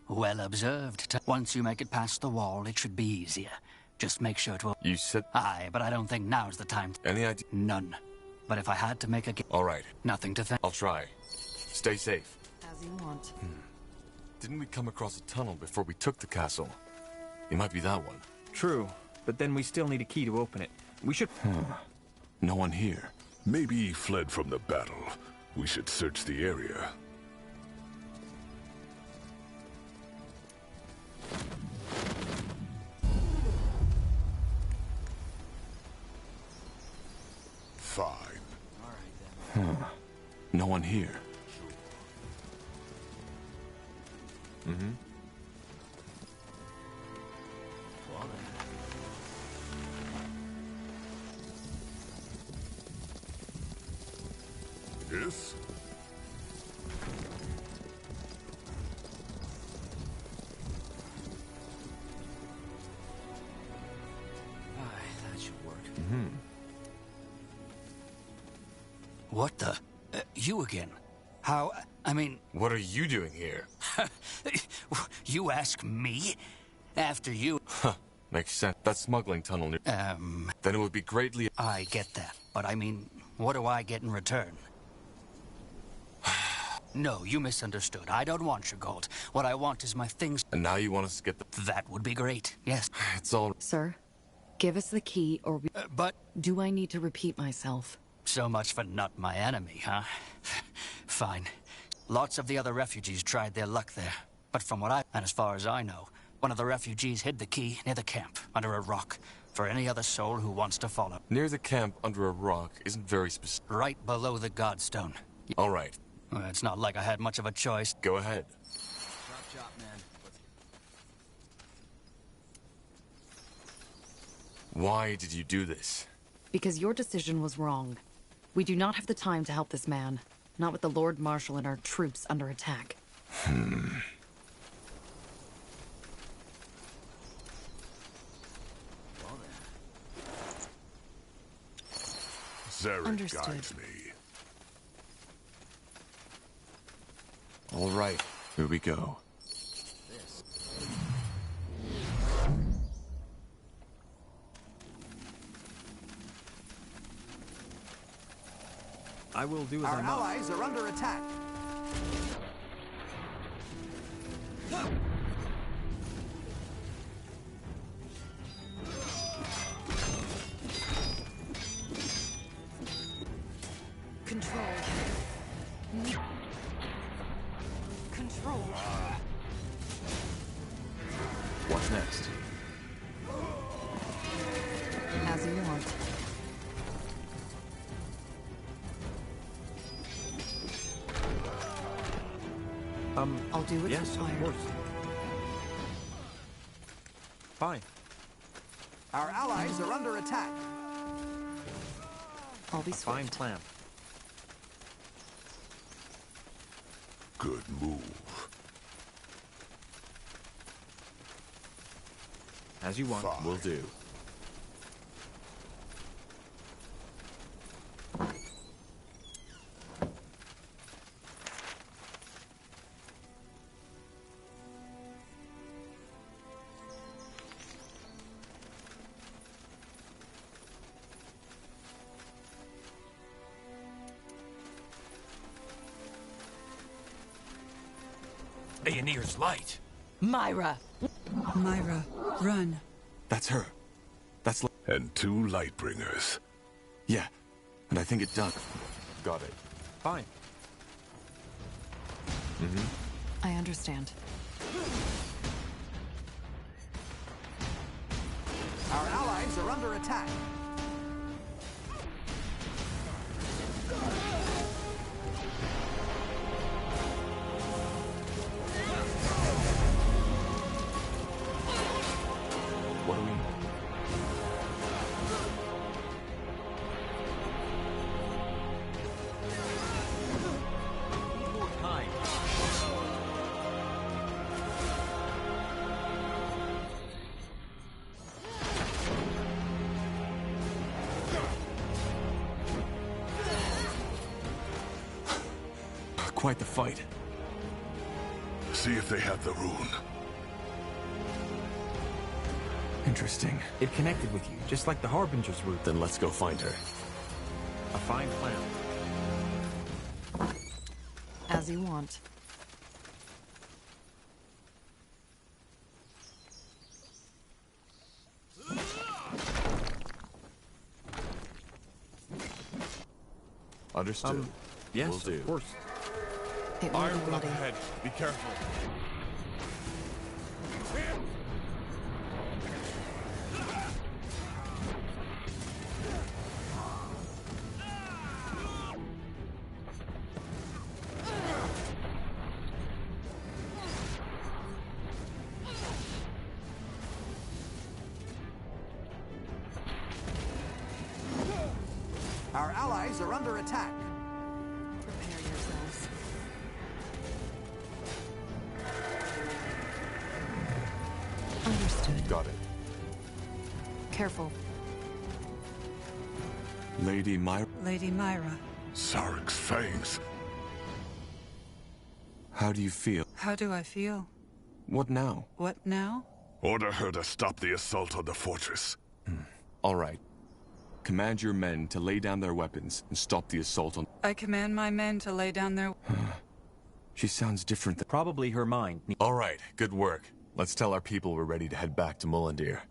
Well observed. Once you make it past the wall, it should be easier. Just make sure to... You said... Aye, but I don't think now's the time to... Any idea? None. But if I had to make a... All right. Nothing to think... I'll try. Stay safe. As you want. Didn't we come across a tunnel before we took the castle? It might be that one. True, but then we still need a key to open it. We should... No one here. Maybe he fled from the battle. We should search the area. Fine. No one here. Mm-hmm. Yes? That should work. What the... you again? How... I mean... What are you doing here? You ask me? After you... Makes sense. That smuggling tunnel near... Then it would be greatly... I get that. But I mean, what do I get in return? No, you misunderstood. I don't want your gold. What I want is my things... And now you want us to get the... That would be great, yes. It's all... Sir, give us the key or we... but... Do I need to repeat myself? So much for not my enemy, huh? Fine. Lots of the other refugees tried their luck there. But from what and as far as I know, one of the refugees hid the key near the camp, under a rock, for any other soul who wants to follow. Near the camp, under a rock, isn't very specific. Right below the Godstone. All right. Well, it's not like I had much of a choice. Go ahead. Chop, man. Why did you do this? Because your decision was wrong. We do not have the time to help this man. Not with the Lord Marshal and our troops under attack. Zarek guides me. All right. Here we go. I will do as I Our must. allies are under attack. control. What's next? As you want. I'll do what's yes, required. Of course. Fine. Our allies are under attack. I'll be swift. Fine plan. Good move. As you want. Fine. Will do. Aeonir's light. Myra! Myra, run. That's her. That's and 2 Lightbringers. Yeah, and I think it does. Got it. Fine. I understand. Our allies are under attack. What do we... More time. Quite the fight. See if they have the rune. Interesting. It connected with you, just like the Harbinger's route. Then let's go find her. A fine plan. As you want. Understood. Yes, Will do. of course. It will be Ironwood up bloody. ahead. Be careful. Our allies are under attack. Prepare yourselves. Understood. Got it. Careful. Lady Myra. Lady Myra, Sarek's fangs. How do you feel? how do I feel? What now? What now? Order her to stop the assault on the fortress. All right. Command your men to lay down their weapons and stop the assault on... I command my men to lay down their... She sounds different than... Probably her mind. All right, good work. Let's tell our people we're ready to head back to Mullendeer.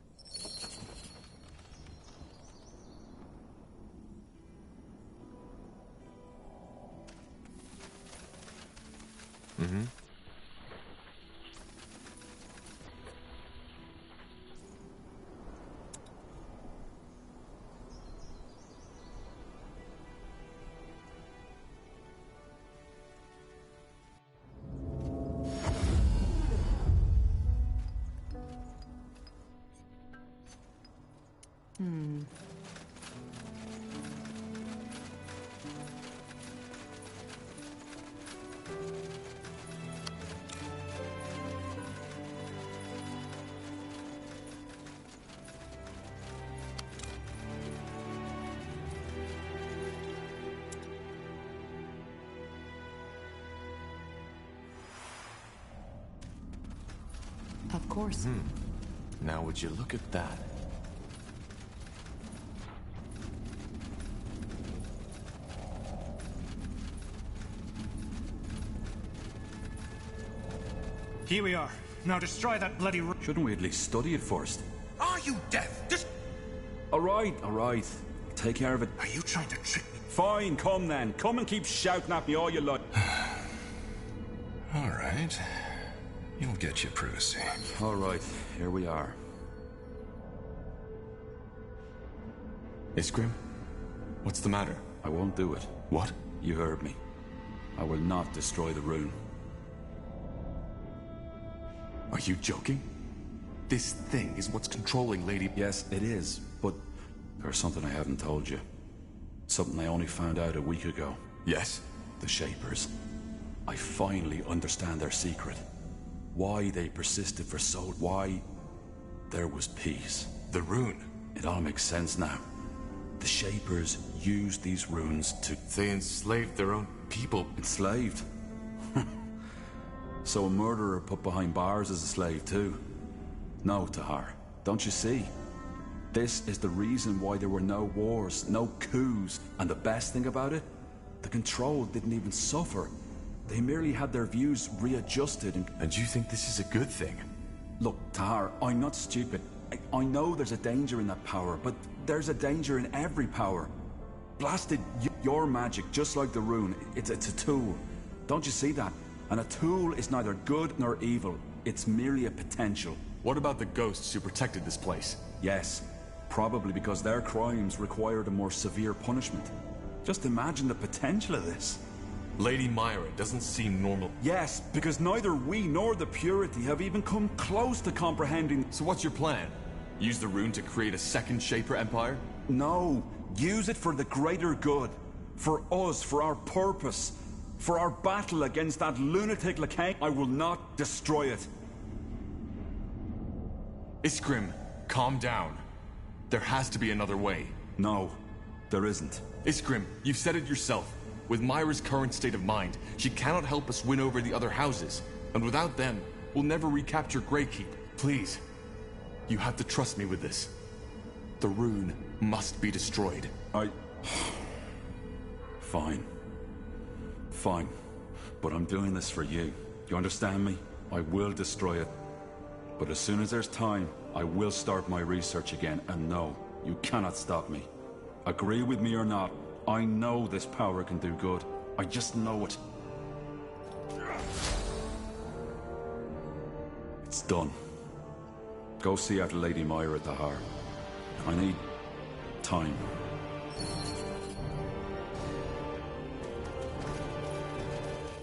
Of course. Now would you look at that? Here we are. Now destroy that bloody... Shouldn't we at least study it first? Are you deaf? Just... All right. Take care of it. Are you trying to trick me? Fine, come then. Come and keep shouting at me all you like. All right. You'll get your privacy. All right, here we are. Iskrim? What's the matter? I won't do it. What? You heard me. I will not destroy the rune. Are you joking? This thing is what's controlling Lady... Yes, it is, but there's something I haven't told you. Something I only found out a week ago. Yes? The Shapers. I finally understand their secret. Why they persisted for so... Why there was peace. The rune. It all makes sense now. The Shapers used these runes to... They enslaved their own people. Enslaved? So a murderer put behind bars is a slave too? No, Tahar. Don't you see? This is the reason why there were no wars, no coups. And the best thing about it? The Control didn't even suffer. They merely had their views readjusted and you think this is a good thing? Look, Tahar, I'm not stupid. I know there's a danger in that power, but there's a danger in every power. Blasted, your magic, just like the rune, it's a tool. Don't you see that? And a tool is neither good nor evil. It's merely a potential. What about the ghosts who protected this place? Yes, probably because their crimes required a more severe punishment. Just imagine the potential of this. Lady Myra doesn't seem normal. Yes, because neither we nor the Purity have even come close to comprehending... So what's your plan? Use the rune to create a second Shaper Empire? No, use it for the greater good. For us, for our purpose. For our battle against that lunatic Lacane. I will not destroy it. Iskrim, calm down. There has to be another way. No, there isn't. Iskrim, you've said it yourself. With Myra's current state of mind, she cannot help us win over the other houses. And without them, we'll never recapture Greykeep. Please, you have to trust me with this. The rune must be destroyed. Fine. Fine. But I'm doing this for you. You understand me? I will destroy it. But as soon as there's time, I will start my research again. And no, you cannot stop me. Agree with me or not, I know this power can do good. I just know it. It's done. Go see after Lady Myra, Tahar. I need... time.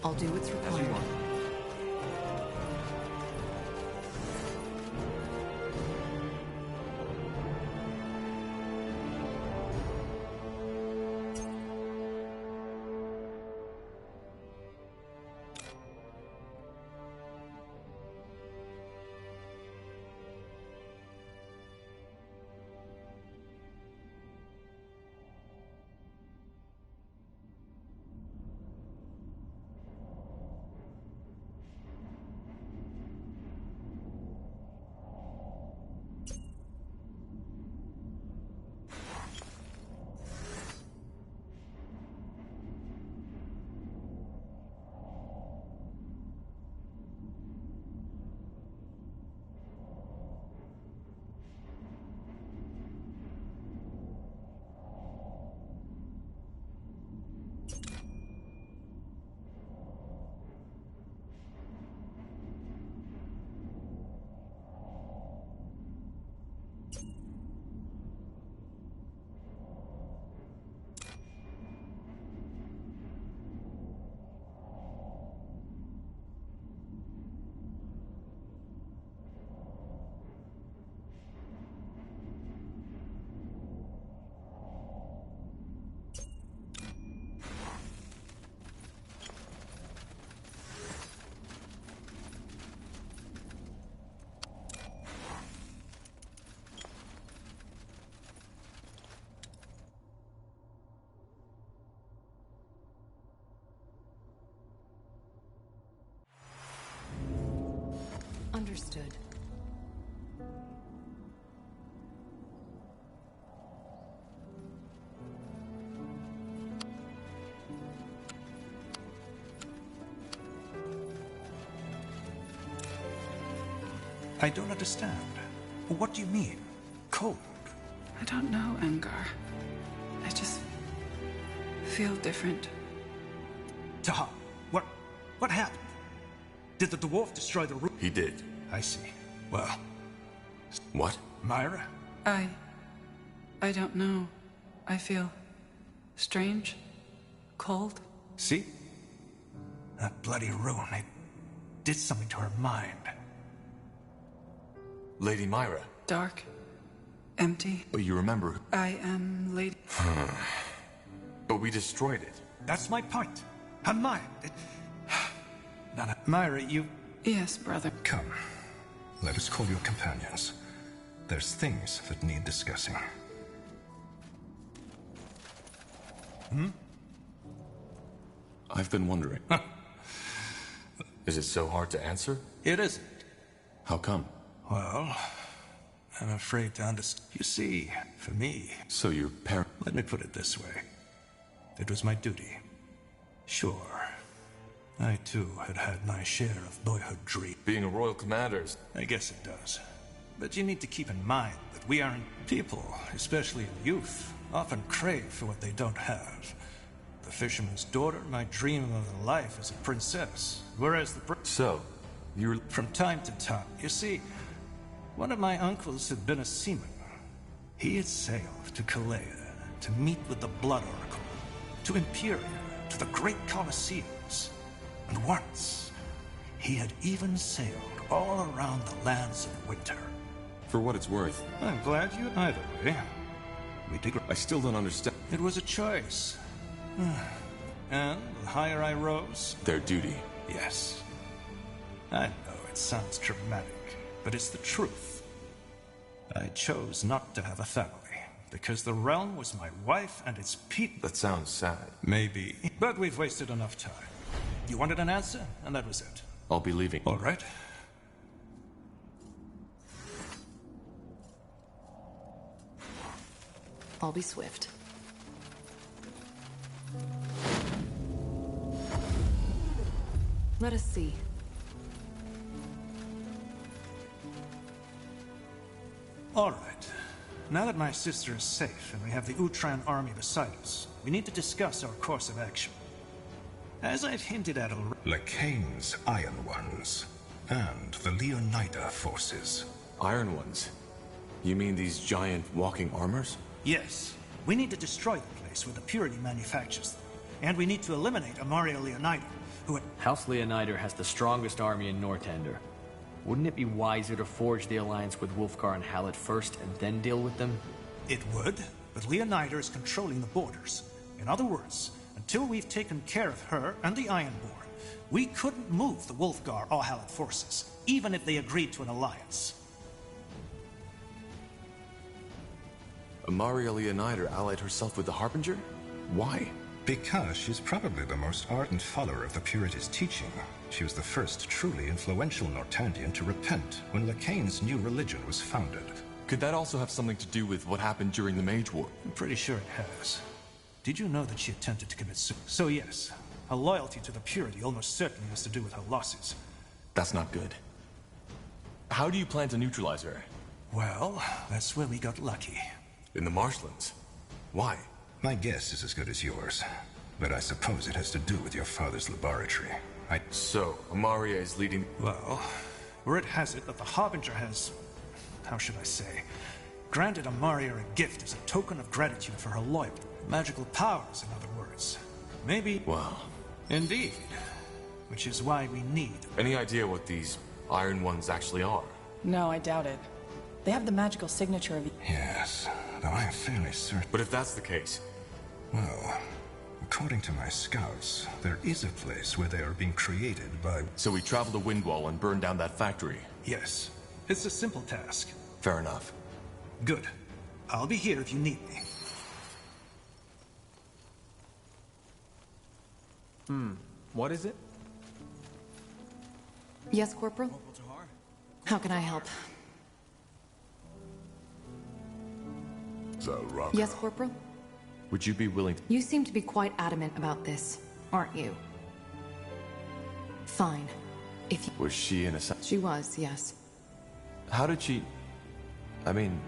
I'll do what's required. Understood. I don't understand. What do you mean? Cold? I don't know, Angar. I just feel different. Taha, what happened? Did the dwarf destroy the room? He did. I see. Well... What? Myra? I don't know. I feel... strange. Cold. See? That bloody ruin, it did something to her mind. Lady Myra. Dark. Empty. But you remember... I am Lady... But we destroyed it. That's my point. Her mind. Nana, Myra, you... Yes, brother. Come. Let us call your companions. There's things that need discussing. I've been wondering. Is it so hard to answer? It isn't. How come? Well, I'm afraid to understand. You see, for me... So your parent... Let me put it this way. It was my duty. Sure. I, too, had my share of boyhood dreams. Being a royal commander's... I guess it does. But you need to keep in mind that we aren't... People, especially in youth, often crave for what they don't have. The fisherman's daughter might dream of a life as a princess, whereas the... So, you're... From time to time. You see, one of my uncles had been a seaman. He had sailed to Kalea to meet with the Blood Oracle, to Imperia, to the great Colosseums. And once, he had even sailed all around the lands of winter. For what it's worth. I'm glad you... Either way, we did... I still don't understand. It was a choice. And the higher I rose... Their duty. Yes. I know it sounds dramatic, but it's the truth. I chose not to have a family, because the realm was my wife and its people. That sounds sad. Maybe. But we've wasted enough time. You wanted an answer, and that was it. I'll be leaving. All right. I'll be swift. Let us see. All right. Now that my sister is safe and we have the Utran army beside us, we need to discuss our course of action. As I've hinted at already... Lekain's Iron Ones, and the Leonida forces. Iron Ones? You mean these giant walking armors? Yes. We need to destroy the place where the Purity manufactures them. And we need to eliminate Amario Leonida, who... House Leonider has the strongest army in Northander. Wouldn't it be wiser to forge the alliance with Wulfgar and Hallett first and then deal with them? It would, but Leonider is controlling the borders. In other words, until we've taken care of her and the Ironborn, we couldn't move the Wulfgar or Hallett forces, even if they agreed to an alliance. Amaria Leonider allied herself with the Harbinger? Why? Because she's probably the most ardent follower of the Purity's teaching. She was the first truly influential Nortandian to repent when Lekain's new religion was founded. Could that also have something to do with what happened during the Mage War? I'm pretty sure it has. Did you know that she attempted to commit suicide? So yes, her loyalty to the Purity almost certainly has to do with her losses. That's not good. How do you plan to neutralize her? Well, that's where we got lucky. In the marshlands? Why? My guess is as good as yours, but I suppose it has to do with your father's laboratory. So, Amaria is leading... Well, word has it that the Harbinger has... how should I say? Granted Amaria a gift as a token of gratitude for her loyalty. Magical powers, in other words. Maybe... Wow. Indeed. Which is why we need... Any idea what these Iron Ones actually are? No, I doubt it. They have the magical signature of... Yes, though I am fairly certain... But if that's the case... Well... According to my scouts, there is a place where they are being created by... So we travel to Windwall and burn down that factory? Yes. It's a simple task. Fair enough. Good. I'll be here if you need me. What is it? Yes, Corporal? How can I help? Zalraka. Yes, Corporal? Would you be willing to... You seem to be quite adamant about this, aren't you? Fine. If you... Was she in a... She was, yes. How did she... I mean...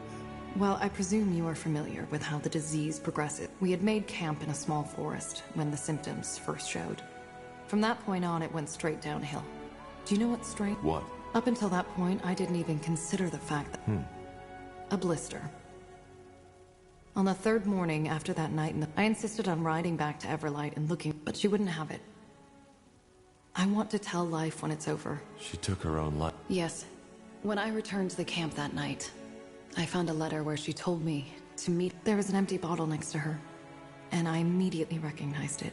Well, I presume you are familiar with how the disease progresses. We had made camp in a small forest when the symptoms first showed. From that point on, it went straight downhill. Do you know what's strange? What? Up until that point, I didn't even consider the fact that... A blister. On the third morning after that night, I insisted on riding back to Everlight and looking, but she wouldn't have it. I want to tell Life when it's over. She took her own life. Yes. When I returned to the camp that night, I found a letter where she told me to meet... There was an empty bottle next to her, and I immediately recognized it.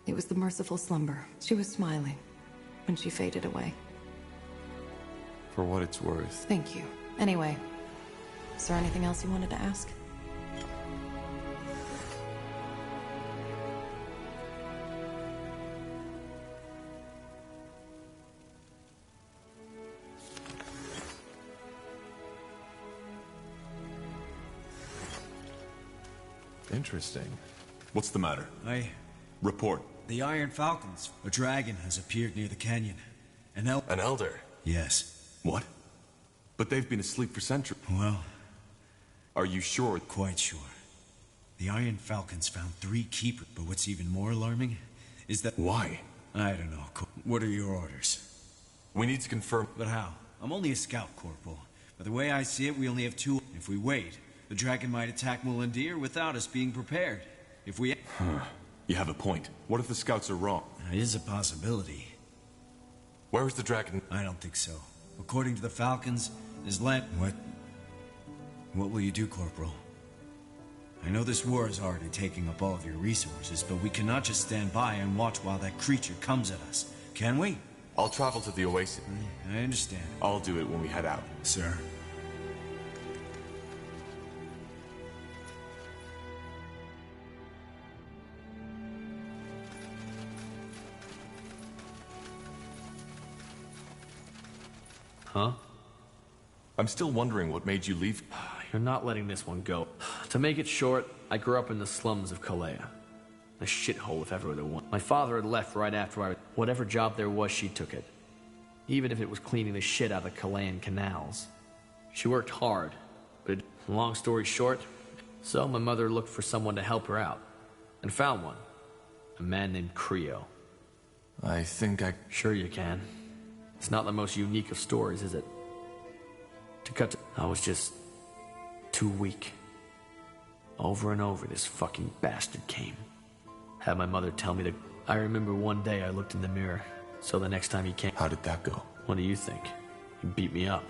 It was the merciful slumber. She was smiling when she faded away. For what it's worth. Thank you. Anyway, is there anything else you wanted to ask? Interesting. What's the matter? Report. The Iron Falcons. A dragon has appeared near the canyon. An elder? Yes. What? But they've been asleep for centuries. Well... Are you sure? Quite sure. The Iron Falcons found 3 keepers, but what's even more alarming is that... Why? I don't know. What are your orders? We need to confirm... But how? I'm only a scout, Corporal. But the way I see it, we only have 2... If we wait, the dragon might attack Mulandir without us being prepared. If we... You have a point. What if the scouts are wrong? It is a possibility. Where is the dragon? I don't think so. According to the Falcons, his land... What will you do, Corporal? I know this war is already taking up all of your resources, but we cannot just stand by and watch while that creature comes at us. Can we? I'll travel to the oasis. I understand. I'll do it when we head out. Sir. Huh? I'm still wondering what made you leave. You're not letting this one go. To make it short, I grew up in the slums of Kalea. A shithole if ever there was. My father had left right after whatever job there was, she took it. Even if it was cleaning the shit out of the Kalaean canals. She worked hard, but long story short, so my mother looked for someone to help her out. And found one. A man named Creo. I think I... Sure you can. It's not the most unique of stories, is it? I was just... too weak. Over and over, this fucking bastard came. Had my mother tell me that... I remember one day I looked in the mirror, so the next time he came... How did that go? What do you think? He beat me up.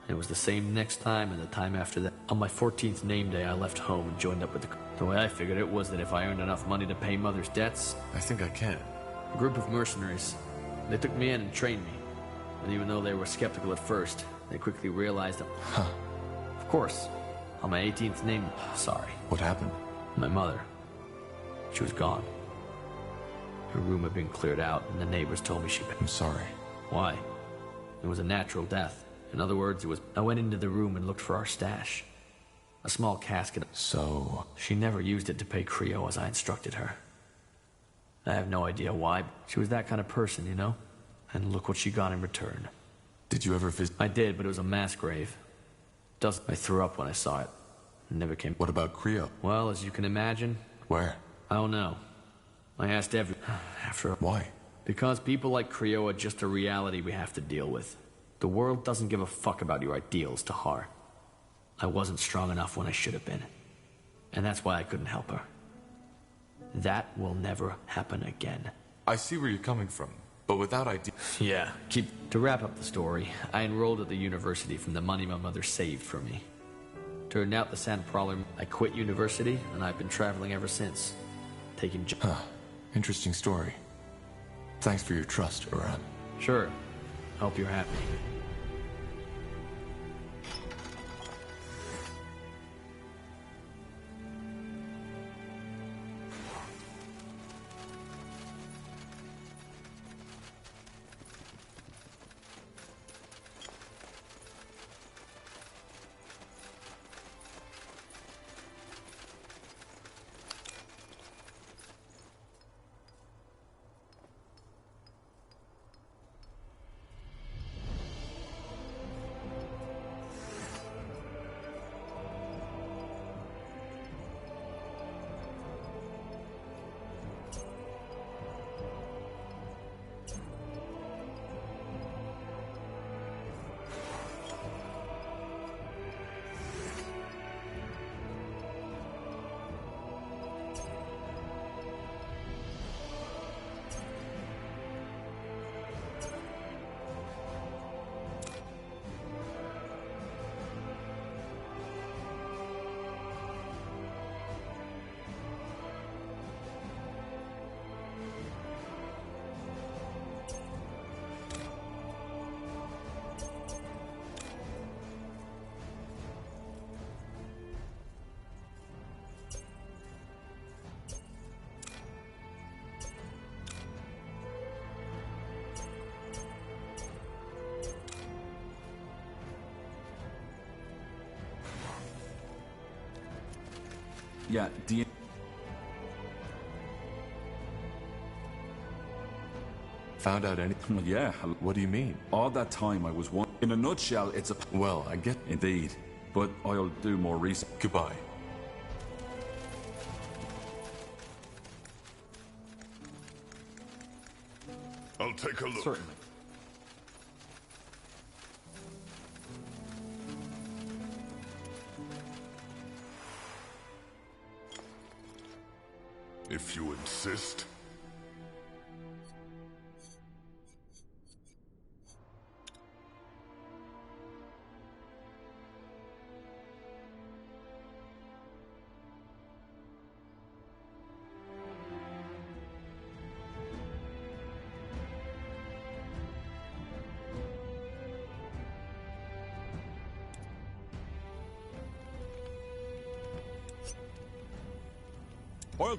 It was the same next time and the time after that. On my 14th name day, I left home and joined up with the way I figured it was that if I earned enough money to pay Mother's debts... I think I can. A group of mercenaries. They took me in and trained me. And even though they were skeptical at first, they quickly realized that... Huh. Of course. On my 18th name... Sorry. What happened? My mother. She was gone. Her room had been cleared out, and the neighbors told me she'd been... I'm sorry. Why? It was a natural death. In other words, it was... I went into the room and looked for our stash. A small casket. So... She never used it to pay Creo as I instructed her. I have no idea why. She was that kind of person, you know? And look what she got in return. Did you ever visit? I did, but it was a mass grave. I threw up when I saw it. It never came. What about Creo? Well, as you can imagine... Where? I don't know. I asked after... Why? Because people like Creo are just a reality we have to deal with. The world doesn't give a fuck about your ideals, Tahar. I wasn't strong enough when I should have been. And that's why I couldn't help her. That will never happen again. I see where you're coming from, but without idea... Yeah, To wrap up the story, I enrolled at the university from the money my mother saved for me. Turned out the San Prowler... I quit university, and I've been traveling ever since. Taking jobs. Huh. Interesting story. Thanks for your trust, Uran. Sure. Hope you're happy. Yeah, do you... Found out anything? Well, yeah. What do you mean? All that time I was one... In a nutshell, it's a... Well, I get... Indeed. But I'll do more research. Goodbye. I'll take a look. Certainly. If you insist. Oil...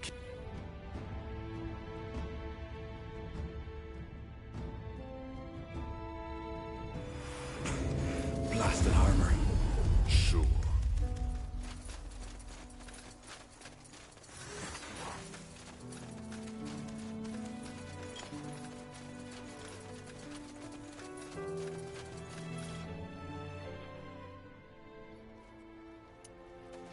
Blasted armor. Sure.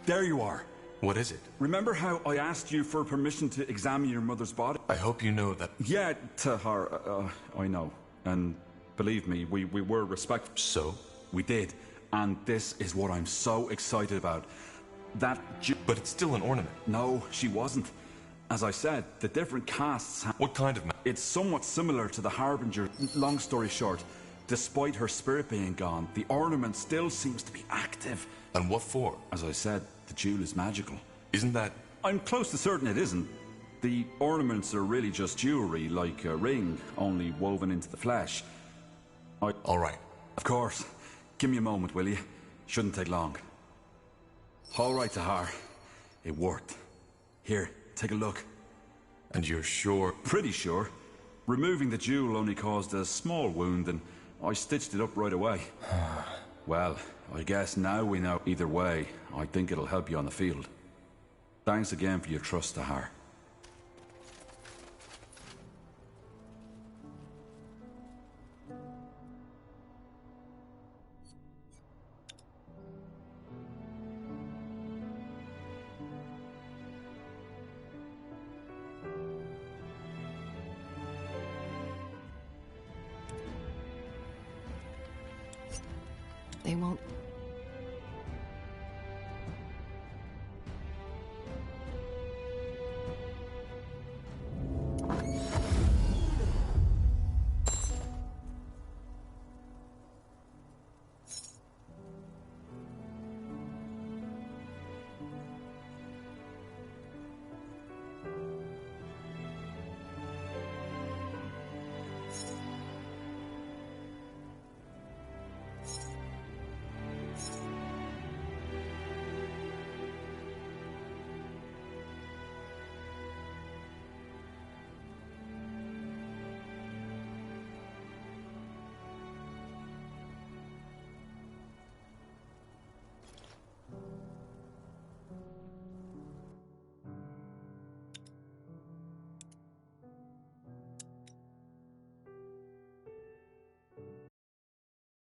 There you are. What is it? Remember how I asked you for permission to examine your mother's body? I hope you know that... Yeah, Tahar, I know. And believe me, we were respectful. So? We did. And this is what I'm so excited about. That... But it's still an ornament. No, she wasn't. As I said, the different castes... What kind of... It's somewhat similar to the Harbinger. Long story short, despite her spirit being gone, the ornament still seems to be active. And what for? As I said, the jewel is magical. Isn't that... I'm close to certain it isn't. The ornaments are really just jewelry, like a ring, only woven into the flesh. All right. Of course. Give me a moment, will you? Shouldn't take long. All right, Tahar. It worked. Here, take a look. And you're sure? Pretty sure. Removing the jewel only caused a small wound, and I stitched it up right away. Well, I guess now we know. Either way, I think it'll help you on the field. Thanks again for your trust, Tahar. They won't